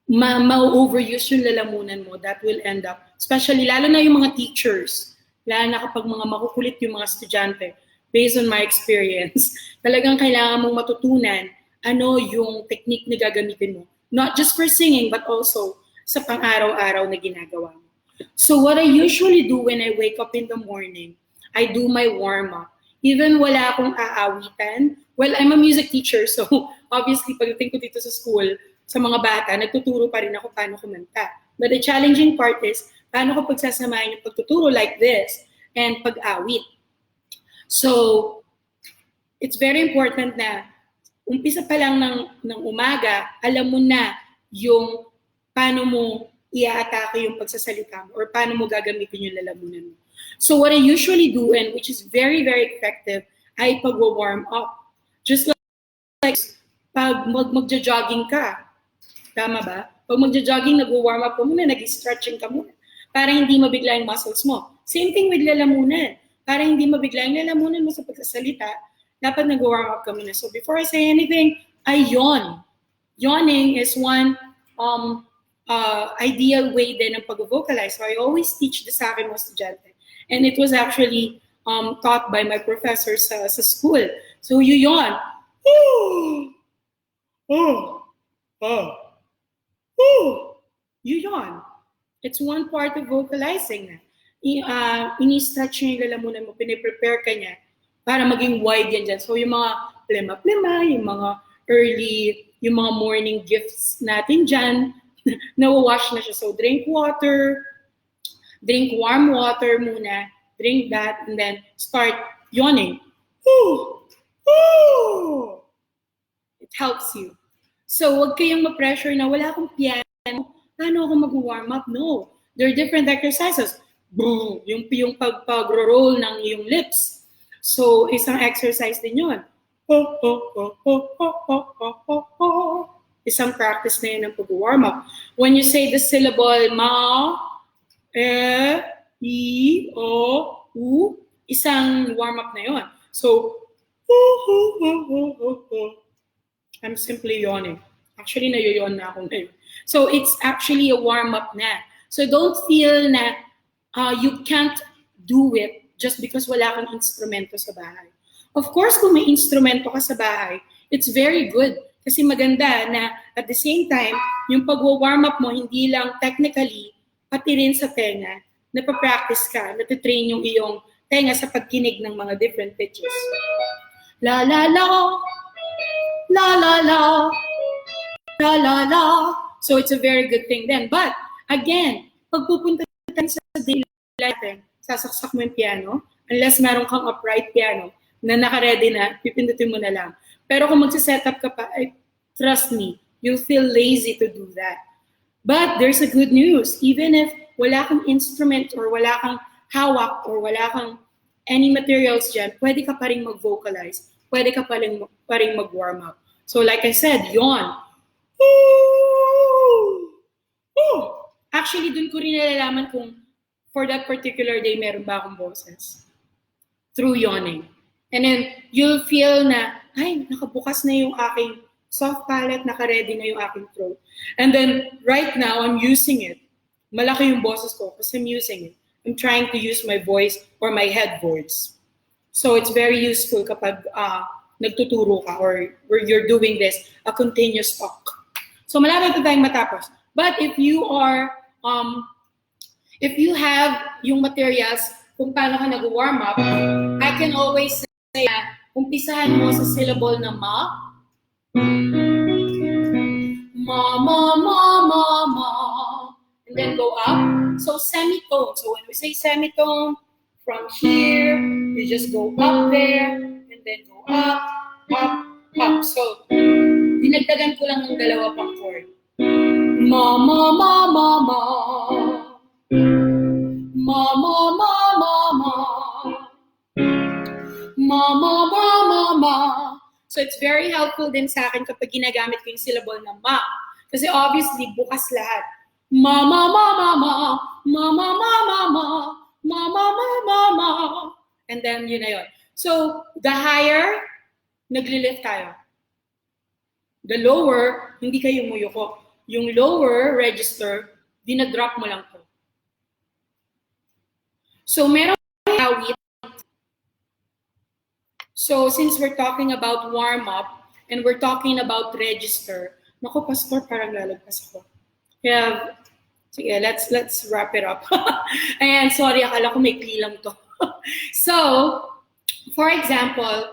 ma-overuse yung lalamunan mo, that will end up, especially lalo na yung mga teachers, lalo na kapag mga makukulit yung mga estudyante, based on my experience, talagang kailangan mong matutunan ano yung technique na gagamitin mo. Not just for singing, but also sa pang-araw-araw na ginagawa mo. So what I usually do when I wake up in the morning, I do my warm-up. Even wala akong aawitan. Well, I'm a music teacher, so obviously pagdating ko dito sa school, sa mga bata, nagtuturo pa rin ako paano kumanta. But the challenging part is, paano ko pagsasamahin yung pagtuturo like this and pag-awit. So, it's very important na umpisa pa lang ng umaga, alam mo na yung paano mo i-atake yung pagsasalita mo or paano mo gagamitin yung lalamunan mo. So what I usually do, and which is very, very effective, ay pag-warm up. Just like pag magja-jogging ka, tama ba? Pag magja-jogging, nag-warm up ka muna, nag-stretching ka muna, para hindi mabigla yung muscles mo. Same thing with lalamunan. Para hindi mabigla yung lalamunan mo sa pagsasalita, dapat nag-warm up ka muna. So before I say anything, I yawn. Yawning is one ideal way din ng pag-vocalize. So I always teach this sa akin mga estudyante. And it was actually taught by my professor sa school. So you yawn. You yawn. It's one part of vocalizing na. Ini-stretch nyo yung lalamunan mo, piniprepare ka niya para maging wide yan dyan. So yung mga plema-plema, yung mga early, yung mga morning gifts natin dyan, nawawash na siya. So drink water, drink warm water muna, drink that, and then start yawning. It helps you. So wag kayong ma-pressure na wala akong piano, paano ako mag-warm up? No. There are different exercises. Boom, yung pag-roll ng iyong lips. So isang exercise din yun. Isang practice na yun ng pag-warm up. When you say the syllable ma, e, i, o, u, isang warm up na yun. So, I'm simply yawning. Actually, nayoyon na ako ngayon. So, it's actually a warm up na. So, don't feel na you can't do it just because wala kang instrumento sa bahay. Of course, kung may instrumento ka sa bahay, it's very good. Kasi maganda na at the same time, yung pag-warm up mo, hindi lang technically, pati rin sa tenga, napapractice ka, natitrain yung iyong tenga sa pagkinig ng mga different pitches. La la la, la la la, la la la. So it's a very good thing then. But again, pag pupunta tayo sa daily life, sasaksak mo yung piano, unless meron kang upright piano na naka-ready na, pipindutin mo na lang. Pero kung magsiset-up ka pa, trust me, you'll feel lazy to do that. But there's a good news. Even if wala kang instrument or wala kang hawak or wala kang any materials dyan, pwede ka pa rin mag-vocalize. Pwede ka pa rin mag-warm up. So like I said, yawn. Actually, dun ko rin nalalaman kung for that particular day, meron ba akong boses. Through yawning. And then, you'll feel na, ay, nakabukas na yung aking soft palate, naka-ready na yung aking throat. And then, right now, I'm using it. Malaki yung boses ko kasi I'm using it. I'm trying to use my voice or my head voice. So, it's very useful kapag nagtuturo ka or you're doing this, a continuous talk. So, malapit na tayong matapos. But if you are, if you have yung materials kung paano ka nag-warm up, I can always say na umpisahan mo sa syllable na ma. Ma, ma, ma, ma, ma. And then go up. So semitone. So when we say semitone, from here, you just go up there, and then go up, up, up. So, dinagdagan ko lang ng dalawa pang chord. Ma, ma, ma, ma, ma. Ma, ma, ma, ma, ma. So it's very helpful din sa akin kapag ginagamit ko yung syllable na ma. Kasi obviously, bukas lahat. Ma, ma, ma, ma, ma, ma, ma, ma, ma, ma, ma, ma, ma, ma, ma. And then, yun na yun. So, the higher, nagli-lift tayo. The lower, hindi kayo muyuko. Yung lower register, dinadrop mo lang to. So, meron awit. So, since we're talking about warm-up and we're talking about register, naku, Pastor, parang lalagpas ako. Kaya, sige, let's wrap it up. Ayan, sorry, akala ko may lang to. So, for example,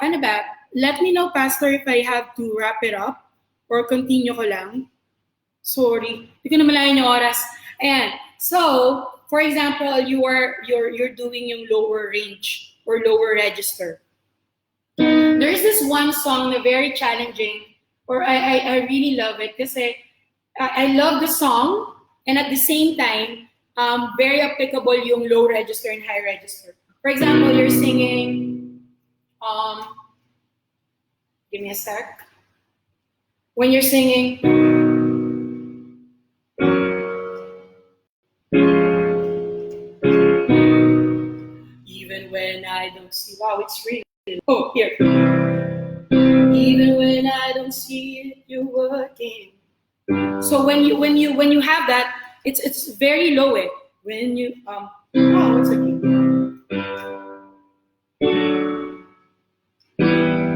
ano ba? Let me know, Pastor, if I have to wrap it up or continue ko lang. Sorry, hindi ko na malayan yung oras. Ayan. So, for example, you're doing yung lower range or lower register. There's this one song na very challenging, or I really love it kasi I love the song, and at the same time, very applicable yung low register and high register. For example, you're singing, give me a sec. When you're singing, even when I don't see, wow, it's really, oh, here. Even when I don't see it, you're working. So when you have that, it's very low. When you oh, it's okay.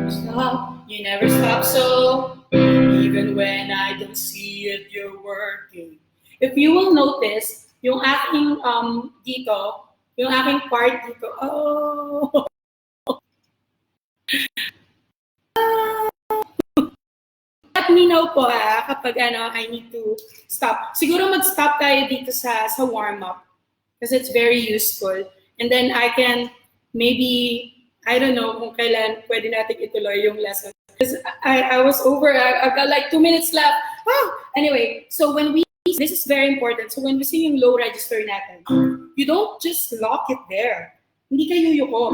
Stop, you never stop. So even when I don't see it, you're working. If you will notice, yung aking dito, yung aking part dito, oh. Let me know po kapag I need to stop. Siguro mag-stop tayo dito sa warm-up because it's very useful. And then I can maybe, I don't know kung kailan pwede natin ituloy yung lesson. Because I was over, I've got like 2 minutes left. Oh, anyway, so this is very important. So when we sing yung low register natin, you don't just lock it there. Hindi kayo yuko.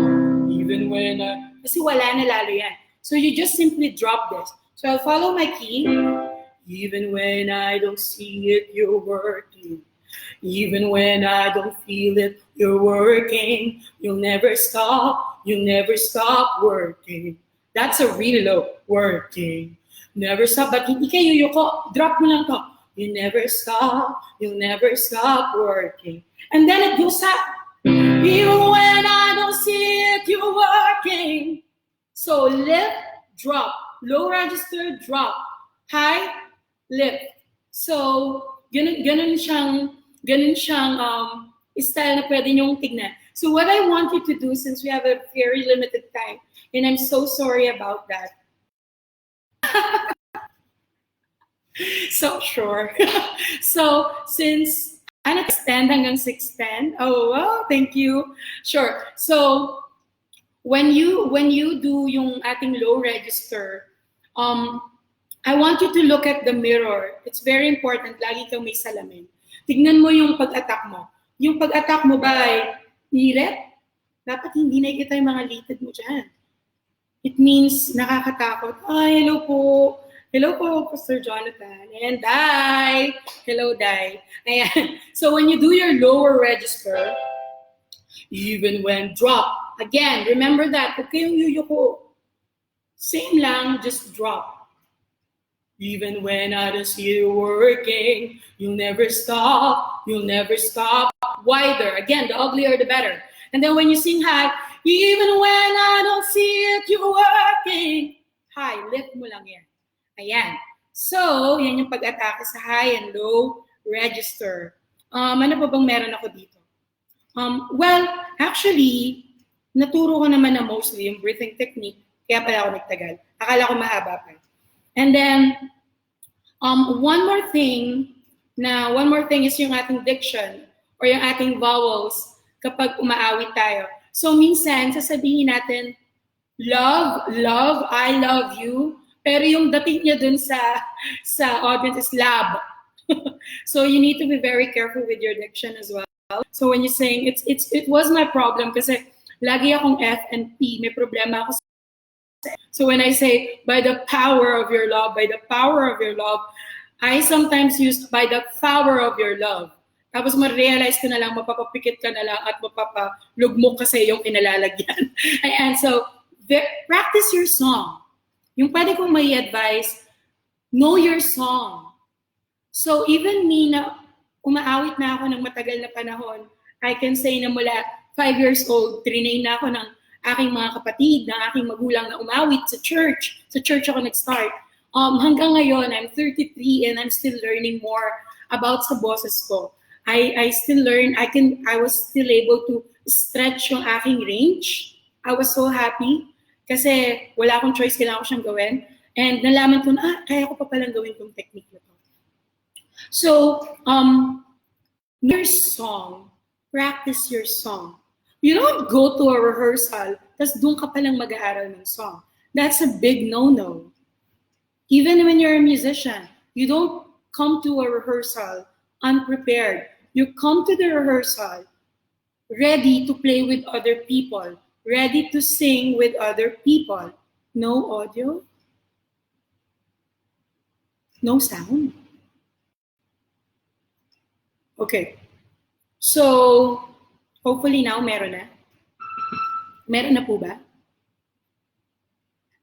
Even when, kasi wala na lalo yan. So you just simply drop this. So I'll follow my key. Even when I don't see it, you're working. Even when I don't feel it, you're working. You'll never stop. You'll never stop working. That's a really low. Working. Never stop. But hindi kayo yuko. Drop mo lang to. You never stop. You'll never stop working. And then it goes up. Even when I don't see it, you're working. So lift, drop. Low register, drop. High, lift. So, ganun siyang style na pwede niyong tignan. So what I want you to do, since we have a very limited time, and I'm so sorry about that. So sure. So, since ano, 10 hanggang 6:10. Oh, wow, thank you. Sure. So, when you do yung ating low register, I want you to look at the mirror. It's very important. Lagi kang may salamin. Tignan mo yung pag-attack mo. Yung pag-attack mo ba ay hirit? Dapat hindi nakikita yung mga litid mo dyan. It means nakakatakot. Ay, hello po. Hello po, Pastor Jonathan. And Dai. Hello, Dai. Ayan. So when you do your lower register, even when drop, again, remember that. Huwag kayong yuyuko. Same lang, just drop. Even when I don't see you working, you'll never stop. You'll never stop. Wider. Again, the uglier the better. And then when you sing high, even when I don't see it, you're working. High, lift mo lang yan. Ayan. So, yan yung pag-atake sa high and low register. Ano pa bang meron ako dito? Well, actually, naturo ko naman na mostly yung breathing technique. Kaya pala ako nagtagal. Akala ko mahaba pa. And then, one more thing is yung ating diction or yung ating vowels kapag umaawit tayo. So, minsan, sasabihin natin, love, I love you. Pero yung dating niya dun sa audience is lab. So, you need to be very careful with your diction as well. So, when you're saying, it was my problem kasi lagi akong F and P. May problema ako So when I say, by the power of your love, by the power of your love, I sometimes use by the power of your love. Tapos ma-realize ko na lang, mapapapikit ka na lang at mapapalugmok kasi yung inalalagyan. And so, practice your song. Yung pwede kong may advice, know your song. So even me na umaawit na ako ng matagal na panahon, I can say na mula 5 years old, trinain na ako ng aking mga kapatid, ng aking magulang na umawit sa church. Sa church ako nag-start. Hanggang ngayon, I'm 33 and I'm still learning more about sa boses ko. I still learn, I was still able to stretch yung aking range. I was so happy kasi wala akong choice, kailangan ko siyang gawin. And nalaman ko na, kaya ko pa palang gawin tong technique na to. So, your song, practice your song. You don't go to a rehearsal, tas doon ka palang mag-aaral ng song. That's a big no-no. Even when you're a musician, you don't come to a rehearsal unprepared. You come to the rehearsal ready to play with other people, ready to sing with other people. No audio, no sound. Okay. So, hopefully now meron na. Meron na po ba?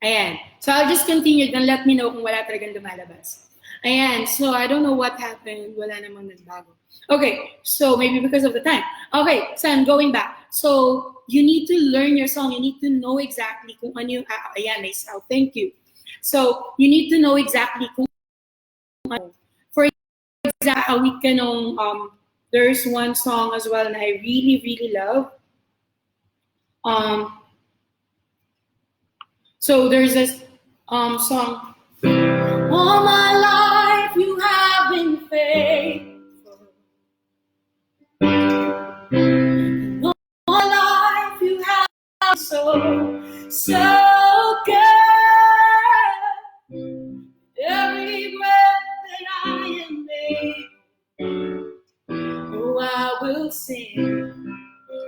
Ayan. So, I'll just continue. Then let me know kung wala talagang lumalabas. Ayan. So, I don't know what happened. Wala namang nagbago. Okay. So, maybe because of the time. Okay. So, I'm going back. So, you need to learn your song. You need to know exactly kung ano yung... ayan, nice. Oh, thank you. So, you need to know exactly kung ano. For example, awit ka nung... there's one song as well that I really, really love. So there's this song. All my life you have been faithful. All my life you have been so good. Every breath that I am able, oh, I will sing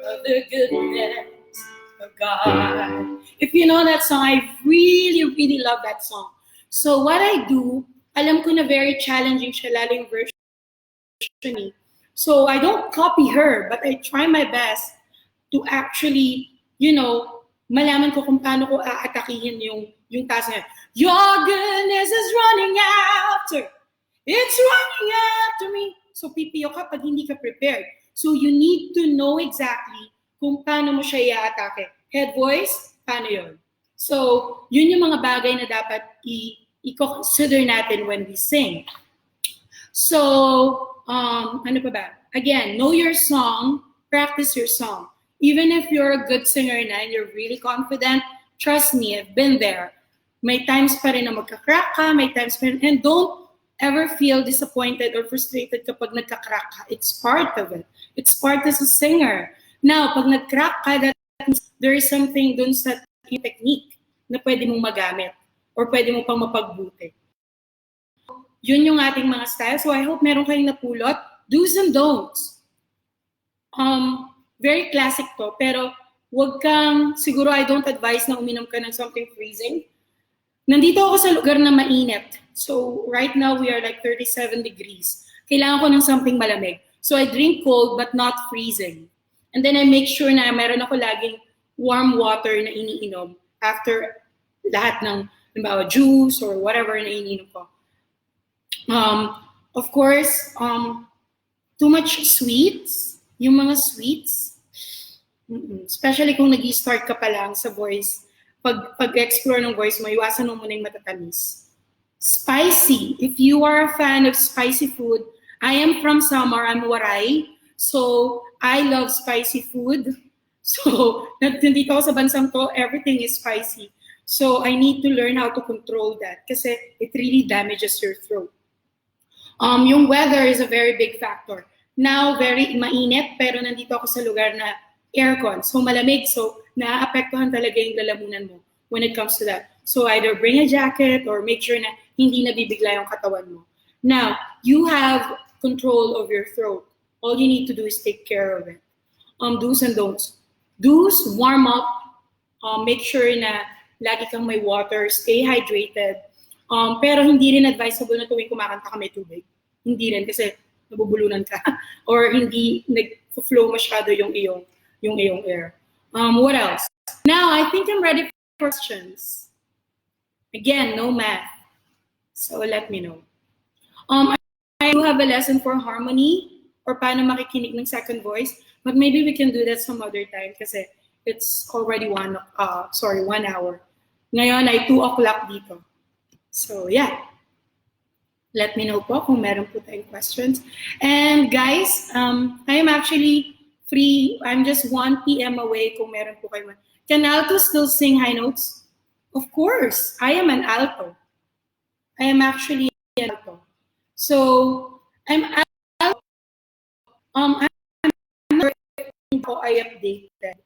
of the goodness of God. If you know that song, I really, really love that song. So what I do, alam ko na very challenging siya, lalo yung version. So I don't copy her, but I try my best to actually, malaman ko kung paano ko aatakihin yung task niya. Your goodness is running after. It's running after me. So pipiyo ka pag hindi ka prepared. So you need to know exactly kung paano mo siya i-atake. Head voice, paano yun? So, yun yung mga bagay na dapat i-consider natin when we sing. So, ano pa ba? Again, know your song, practice your song. Even if you're a good singer na and you're really confident, trust me, I've been there. May times pa rin na magka-crack ka, may times pa rin, and don't ever feel disappointed or frustrated kapag nagka-crack ka. It's part of it. It's part as a singer. Now, pag nag-crack ka, that means there is something dun sa technique na pwede mong magamit or pwede mo pang mapagbuti. Yun yung ating mga styles. So I hope meron kayong napulot. Do's and don'ts. Very classic to, pero wag kang, siguro I don't advise na uminom ka ng something freezing. Nandito ako sa lugar na mainit. So right now we are like 37 degrees. Kailangan ko ng something malamig. So I drink cold but not freezing. And then I make sure na meron ako laging warm water na iniinom after lahat ng, halimbawa, juice or whatever na iniinom ko. Of course, too much sweets, yung mga sweets, especially kung nag-i-start ka pa lang sa voice, pag-explore ng voice mo, iwasan mo muna yung matatamis. Spicy, if you are a fan of spicy food, I am from Samar, I'm Waray, so I love spicy food. So, nandito ako sa bansang to, everything is spicy. So, I need to learn how to control that kasi it really damages your throat. Yung weather is a very big factor. Now, very mainit, pero nandito ako sa lugar na aircon. So, malamig. So, naaapektuhan talaga yung lalamunan mo when it comes to that. So, either bring a jacket or make sure na hindi nabibigla yung katawan mo. Now, you have control of your throat. All you need to do is take care of it. Do's and don'ts. Do's, warm up. Make sure na lagi kang may water, stay hydrated. Pero hindi rin advisable na tuwing kumakanta ka may tubig. Hindi rin kasi nabubulunan ka or hindi nag-flow masyado yung iyong air. What else? Now, I think I'm ready for questions. Again, no math. So let me know. I do have a lesson for harmony or paano makikinig ng second voice, but maybe we can do that some other time kasi it's already 1 hour. Ngayon ay 2 o'clock dito. So yeah, let me know po kung meron po tayong questions. And guys, I am actually free. I'm just 1 p.m. away kung meron po kayo. Can alto still sing high notes? Of course, I am an alto. I am actually an alto. So, I'm alto. I'm not po I updated.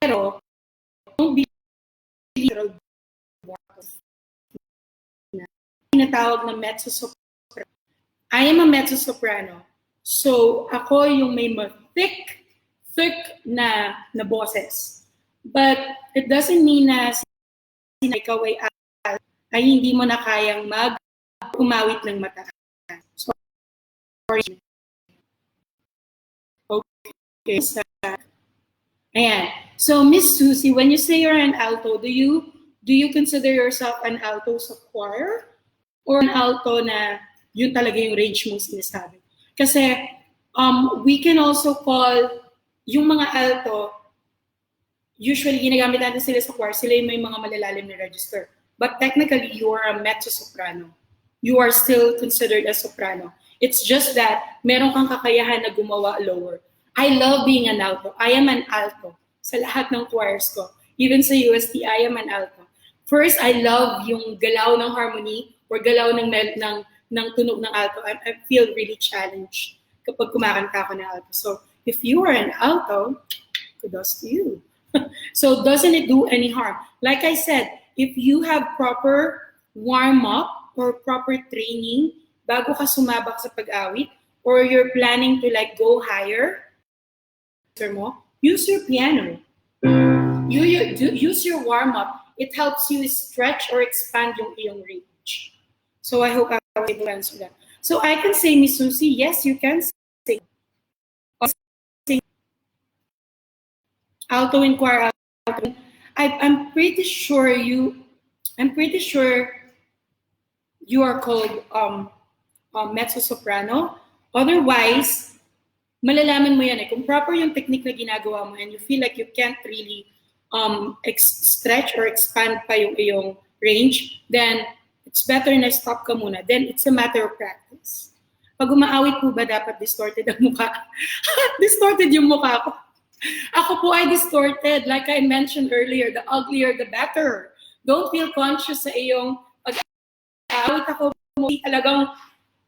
Pero, don't be literal tinatawag na mezzo-soprano. I am a mezzo-soprano. So, ako yung may thick na boses. But, it doesn't mean na ikaw ay hindi mo na kayang umawit ng mataas. Sorry. Okay. Ayan. So, Miss Susie, when you say you're an alto, do you consider yourself an alto sa choir? Or an alto na yun talaga yung range mong sinasabi? Kasi, we can also call yung mga alto, usually ginagamit natin sila sa choir, sila yung may mga malalalim na register. But technically, you are a mezzo-soprano. You are still considered a soprano. It's just that meron kang kakayahan na gumawa lower. I love being an alto. I am an alto sa lahat ng choirs ko. Even sa UST, I am an alto. First, I love yung galaw ng harmony or galaw ng tunog ng alto. I feel really challenged kapag kumakanta ako ng alto. So, if you are an alto, kudos to you. So, doesn't it do any harm? Like I said, if you have proper warm-up or proper training bago ka sumabak sa pag-awit, or you're planning to like go higher, use your piano. Use your warm-up. It helps you stretch or expand yung iyong range. So I hope I was able to answer that. So I can say, Miss Susie, yes, you can sing. Alto and choir. I'm pretty sure you are called mezzo-soprano. Otherwise, malalaman mo yan eh. Kung proper yung technique na ginagawa mo and you feel like you can't really stretch or expand pa yung iyong range, then it's better na stop ka muna. Then it's a matter of practice. Pag umaawit po ba dapat distorted ang mukha? Distorted yung mukha ko. Ako po ay distorted. Like I mentioned earlier, the uglier the better. Don't feel conscious sa iyong pag-aawit ako. Talagang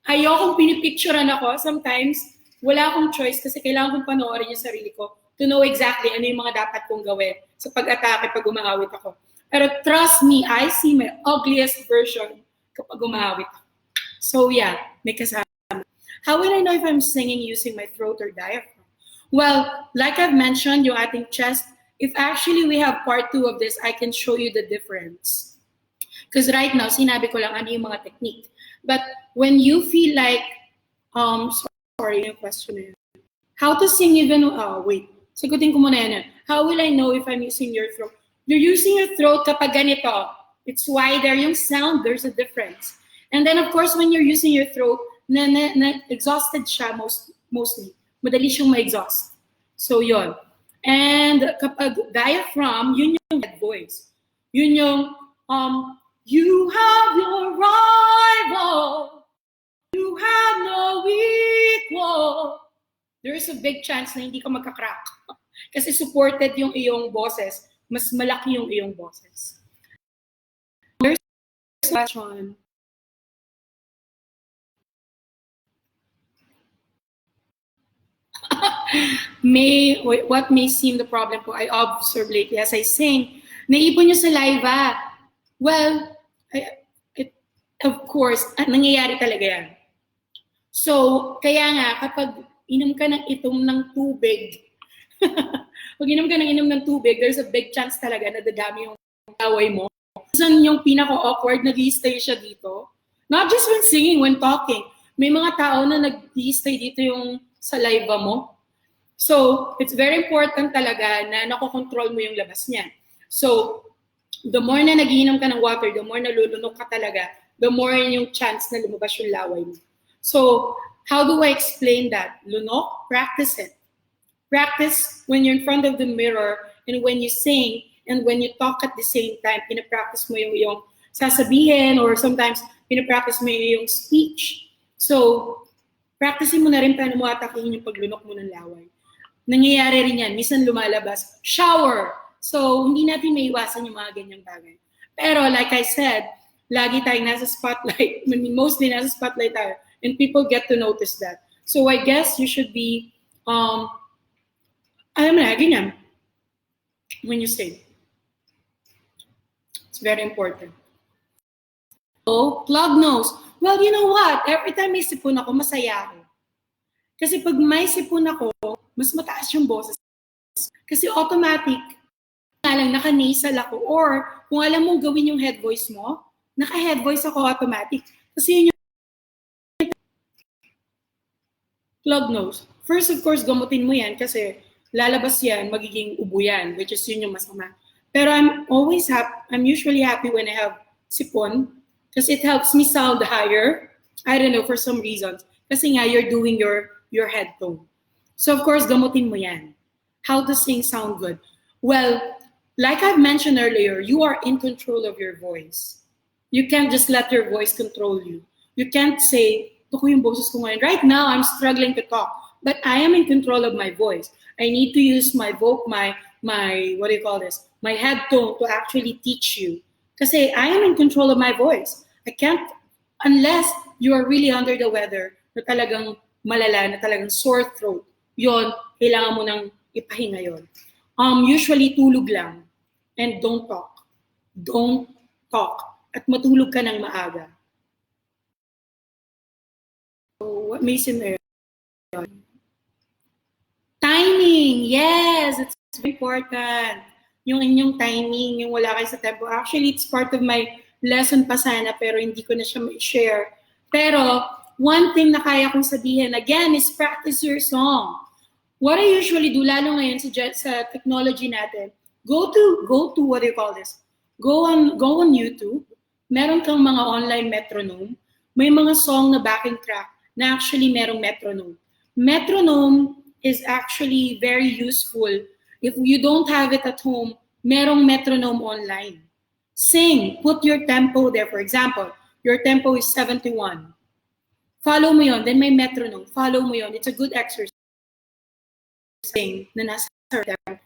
ayokong pinipicturean ako. Sometimes, wala akong choice kasi kailangan kong panoorin yung sarili ko to know exactly ano yung mga dapat kong gawin sa pag-atake pag umaawit ako. Pero trust me, I see my ugliest version kapag umaawit ako. So yeah, may kasama. How will I know if I'm singing using my throat or diaphragm? Well, like I've mentioned, yung ating chest, if actually we have part 2 of this, I can show you the difference. Because right now, sinabi ko lang ano yung mga technique. But when you feel like, sorry, yung question na yun. How to sing even, wait, sagutin ko muna yan. How will I know if I'm using your throat? You're using your throat kapag ganito. It's wider yung sound, there's a difference. And then of course, when you're using your throat, exhausted siya mostly. Madali siyang ma-exhaust. So yun. And kapag diaphragm, yun yung head voice. Yun yung, you have your rival. You have no equal. There is a big chance na hindi ka magka-crack. Kasi supported yung iyong boses. Mas malaki yung iyong boses. There's a question. What may seem the problem po, I observe lately as I sing, naipon nyo sa live Well, of course, nangyayari talaga yan. So, kaya nga, kapag inom ka ng tubig, pag inom ka ng tubig, there's a big chance talaga na dadami yung away mo. Minsan yung pinaka-awkward, nag-i-stay siya dito. Not just when singing, when talking. May mga tao na nag-i-stay dito yung saliva mo. So, it's very important talaga na nakokontrol mo yung labas niya. So, the more na nagiinom ka ng water, the more nalulunok ka talaga, the more yung chance na lumabas yung laway mo. So, how do I explain that? Lunok, practice it. Practice when you're in front of the mirror and when you sing and when you talk at the same time, pinapractice mo yung sasabihin or sometimes pinapractice mo yung speech. So, practicein mo na rin paano mo atakihin yung paglunok mo ng laway. Nangyayari rin yan. Minsan lumalabas, shower. So, hindi natin maiwasan yung mga ganyang bagay. Pero like I said, lagi tayong nasa spotlight. Mostly nasa spotlight tayo. And people get to notice that. So, I guess you should be, alam mo na, ganyan. When you sing. It's very important. So, plug nose. Well, you know what? Every time may sipon ako, masaya ako. Kasi pag may sipon ako, mas mataas yung boses. Kasi automatic, lang naka-nasal ako. Or kung alam mong gawin yung head voice mo, naka-head voice ako automatic. Kasi yun yung plug nose. First, of course, gamutin mo yan kasi lalabas yan, magiging ubo yan, which is yun yung masama. Pero I'm usually happy when I have sipon kasi it helps me sound higher. I don't know, for some reasons. Kasi nga, you're doing your head tone. So, of course, gamutin mo yan. How to sing sound good? Well, like I've mentioned earlier, you are in control of your voice. You can't just let your voice control you. You can't say, ito ko yung boses ko ngayon. Right now, I'm struggling to talk, but I am in control of my voice. I need to use my what do you call this? My head tone to actually teach you. Kasi I am in control of my voice. I can't, unless you are really under the weather, na talagang malala, na talagang sore throat, yon, kailangan mo nang ipahinga yon. Usually, tulog lang. And don't talk. Don't talk. At matulog ka ng maaga. So, what makes it there? Timing. Yes, it's very important. Yung inyong timing, yung wala kayo sa tempo. Actually, it's part of my lesson pa sana, pero hindi ko na siya ma-share. Pero, one thing na kaya kong sabihin, again, is practice your song. What I usually do, lalo ngayon sa technology natin, go to what do you call this? Go on YouTube. Meron kang mga online metronome. May mga song na backing track na actually merong metronome. Metronome is actually very useful. If you don't have it at home, merong metronome online. Sing, put your tempo there. For example, your tempo is 71. Follow mo yon, then may metronome. Follow mo yon. It's a good exercise. Sing na nasa tempo.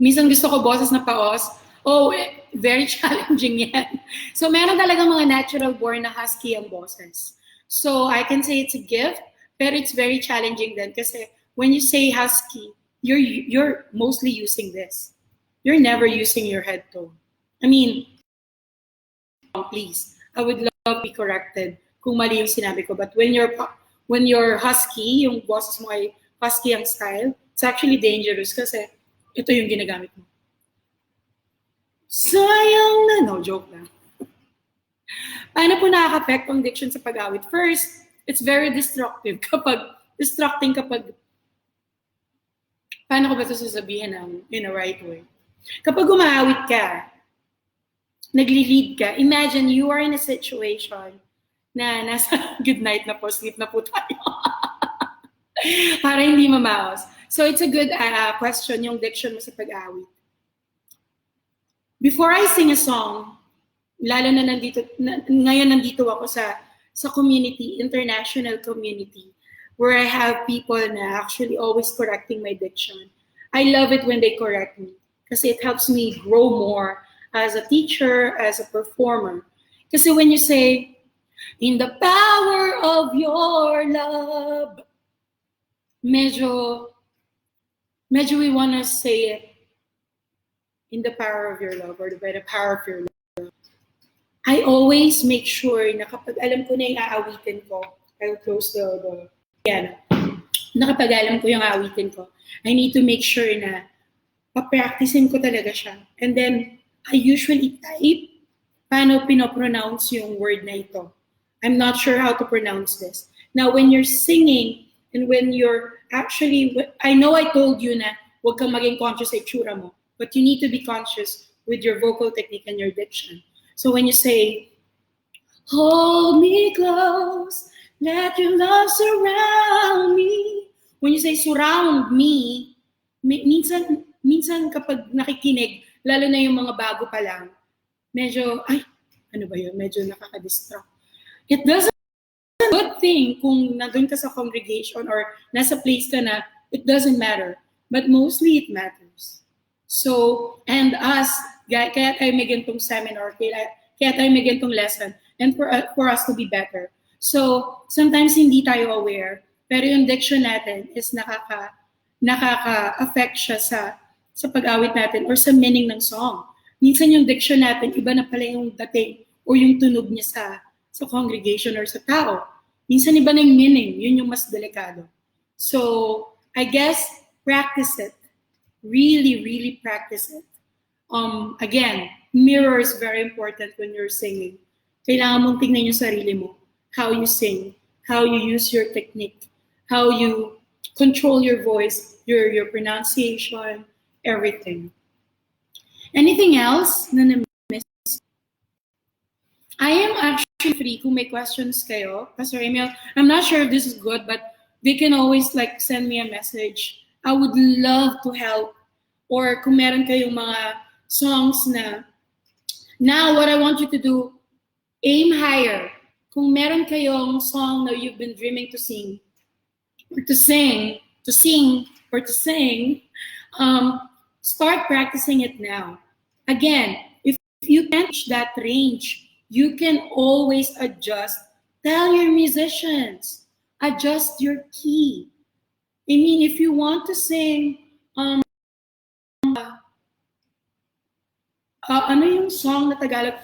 Minsan gusto ko boses na paos. Oh, very challenging yan. So, meron talaga mga natural born na husky ang boses. So, I can say it's a gift, but it's very challenging then kasi when you say husky, you're mostly using this. You're never using your head tone. I mean, please, I would love to be corrected kung mali yung sinabi ko. But when you're husky, yung boses mo ay husky ang style, it's actually dangerous kasi ito yung ginagamit mo. Sayang na, no, joke lang. Paano po nakaka-affect ang diction sa pag-awit? First, it's very distracting kapag, paano ko ba ito sasabihin in a right way? Kapag umaawit ka, nagli-lead ka, imagine you are in a situation na nasa good night na po, sleep na po tayo. Para hindi mamaos. So it's a good question yung diction mo sa pag-awit. Before I sing a song, lalo na ngayon nandito ako sa community, international community, where I have people na actually always correcting my diction. I love it when they correct me kasi it helps me grow more as a teacher, as a performer. Kasi when you say, in the power of your love, medyo we want to say it, in the power of your love or by the power of your love. I always make sure na kapag alam ko na yung aawitin ko, I'll close the piano. nakapag-alam ko yung awitin ko, I need to make sure na pa-practicein ko talaga siya. And then, I usually type paano pinopronounce yung word na ito. I'm not sure how to pronounce this. Now, when you're singing, and when you're actually, I know I told you na huwag kang maging conscious sa itsura mo, but you need to be conscious with your vocal technique and your diction. So when you say, hold me close, let your love surround me. When you say surround me, minsan kapag nakikinig, lalo na yung mga bago pa lang, medyo, ano ba yun? Medyo nakaka-distract. It doesn't good thing kung nandun ka sa congregation or nasa place ka na, it doesn't matter. But mostly it matters. So, and us, kaya tayo may ganitong seminar, kaya tayo may ganitong lesson, and for us to be better. So, sometimes hindi tayo aware, pero yung diction natin is nakaka-affect siya sa pag-awit natin or sa meaning ng song. Minsan yung diction natin, iba na pala yung dating o yung tunog niya sa congregation or sa tao. Minsan iba na yung meaning, yun yung mas delikado. So, I guess, practice it. Really, really practice it. Again, mirror is very important when you're singing. Kailangan mong tingnan yung sarili mo. How you sing, how you use your technique, how you control your voice, your pronunciation, everything. Anything else na na-miss? I am actually free kung may questions kayo. Pastor Emil, I'm not sure if this is good, but they can always send me a message. I would love to help. Or kung meron kayong mga songs na, now what I want you to do, aim higher. Kung meron kayong song na you've been dreaming to sing, or to sing, start practicing it now. Again, if you can't reach that range, you can always adjust. Tell your musicians, adjust your key. I mean, if you want to sing, ano yung song na Tagalog?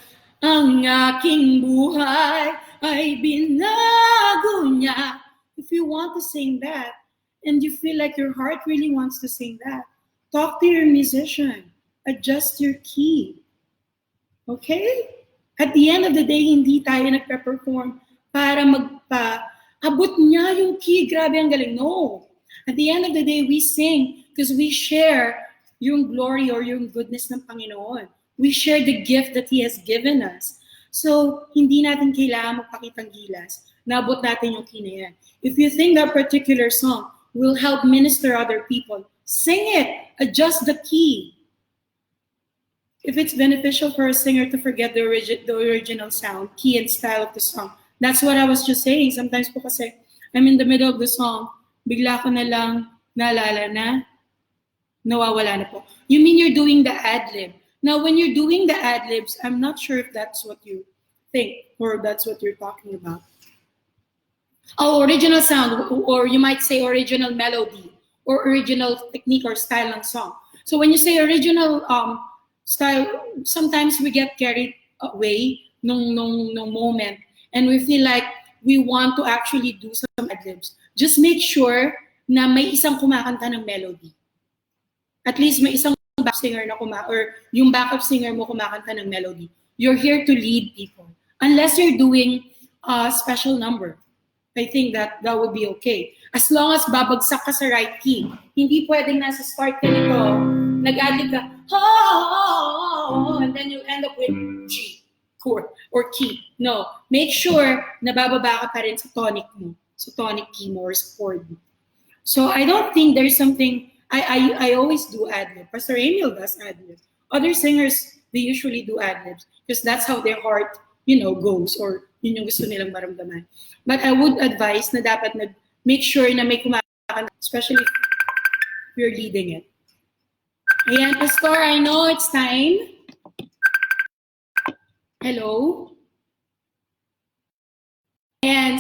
Ang aking buhay ay binago niya. If you want to sing that, and you feel like your heart really wants to sing that, talk to your musician. Adjust your key. Okay? At the end of the day, hindi tayo nagpe-perform para abot niya yung key, grabe ang galing. No. At the end of the day, we sing because we share yung glory or yung goodness ng Panginoon. We share the gift that He has given us. So, hindi natin kailangan magpakitang gilas. Naabot natin yung key na yan. If you think that particular song will help minister other people, sing it. Adjust the key. If it's beneficial for a singer to forget the original sound, key and style of the song, that's what I was just saying. Sometimes po kasi, I'm in the middle of the song, bigla ko na lang naalala na, nawawala na po. You mean you're doing the ad-lib. Now, when you're doing the ad-libs, I'm not sure if that's what you think or that's what you're talking about. Oh, original sound, or you might say original melody or original technique or style ng song. So when you say original style, sometimes we get carried away nung moment and we feel like we want to actually do some ad-libs. Just make sure na may isang kumakanta ng melody. At least may isang backup singer na or yung backup singer mo kumakanta ng melody. You're here to lead people. Unless you're doing a special number. I think that would be okay. As long as babagsak ka sa right key. Hindi pwedeng nasa start ka nito, nag-adlib ka, and then you end up with G chord or key. No. Make sure na bababa ka pa rin sa tonic mo. Sa tonic key mo or sa chord mo. So I don't think there's something, I always do ad-lib. Pastor Emil does ad-lib. Other singers, they usually do ad-libs because that's how their heart, goes or yun yung gusto nilang maramdaman. But I would advise na dapat make sure na may kumakanta, especially if you're leading it. Ayan, Pastor, I know it's time. Hello? And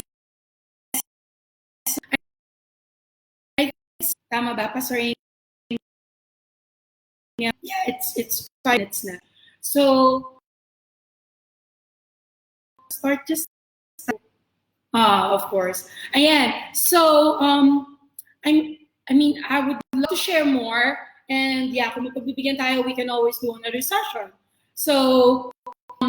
tama ba, Pastor? Yeah, it's 5 minutes na. So, start just of course. Ayan. So, I mean, I would love to share more. And yeah, kung mapagbibigyan tayo, we can always do another session. So,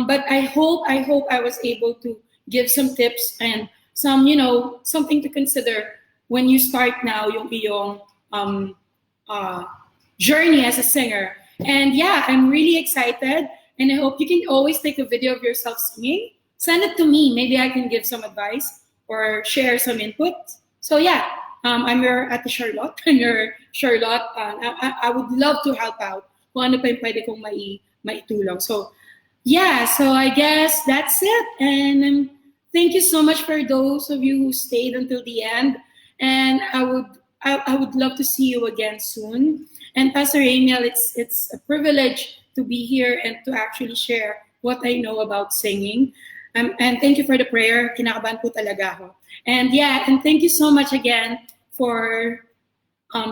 but I hope I was able to give some tips and some, something to consider when you start now yung iyong uh, journey as a singer. And yeah, I'm really excited, and I hope you can always take a video of yourself singing. Send it to me. Maybe I can give some advice or share some input. So yeah, I'm your Ate Charlotte. I'm your Charlotte. I would love to help out kung ano pa yung pwede kong maitulong. So yeah, so I guess that's it. And thank you so much for those of you who stayed until the end. And I would love to see you again soon. And Pastor Emil, it's a privilege to be here and to actually share what I know about singing. And thank you for the prayer. Kinakabahan po talaga ako. And yeah, and thank you so much again for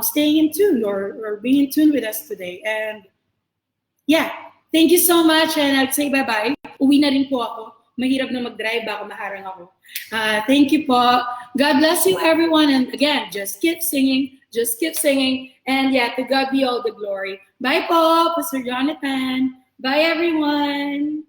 staying in tune or being in tune with us today. And yeah, thank you so much, and I'd say bye-bye. Uwi na rin po ako. Mahirap na mag-drive, baka maharang ako. Thank you po. God bless you, everyone. And again, just keep singing. Just keep singing. And yeah, to God be all the glory. Bye po, Pastor Jonathan. Bye, everyone.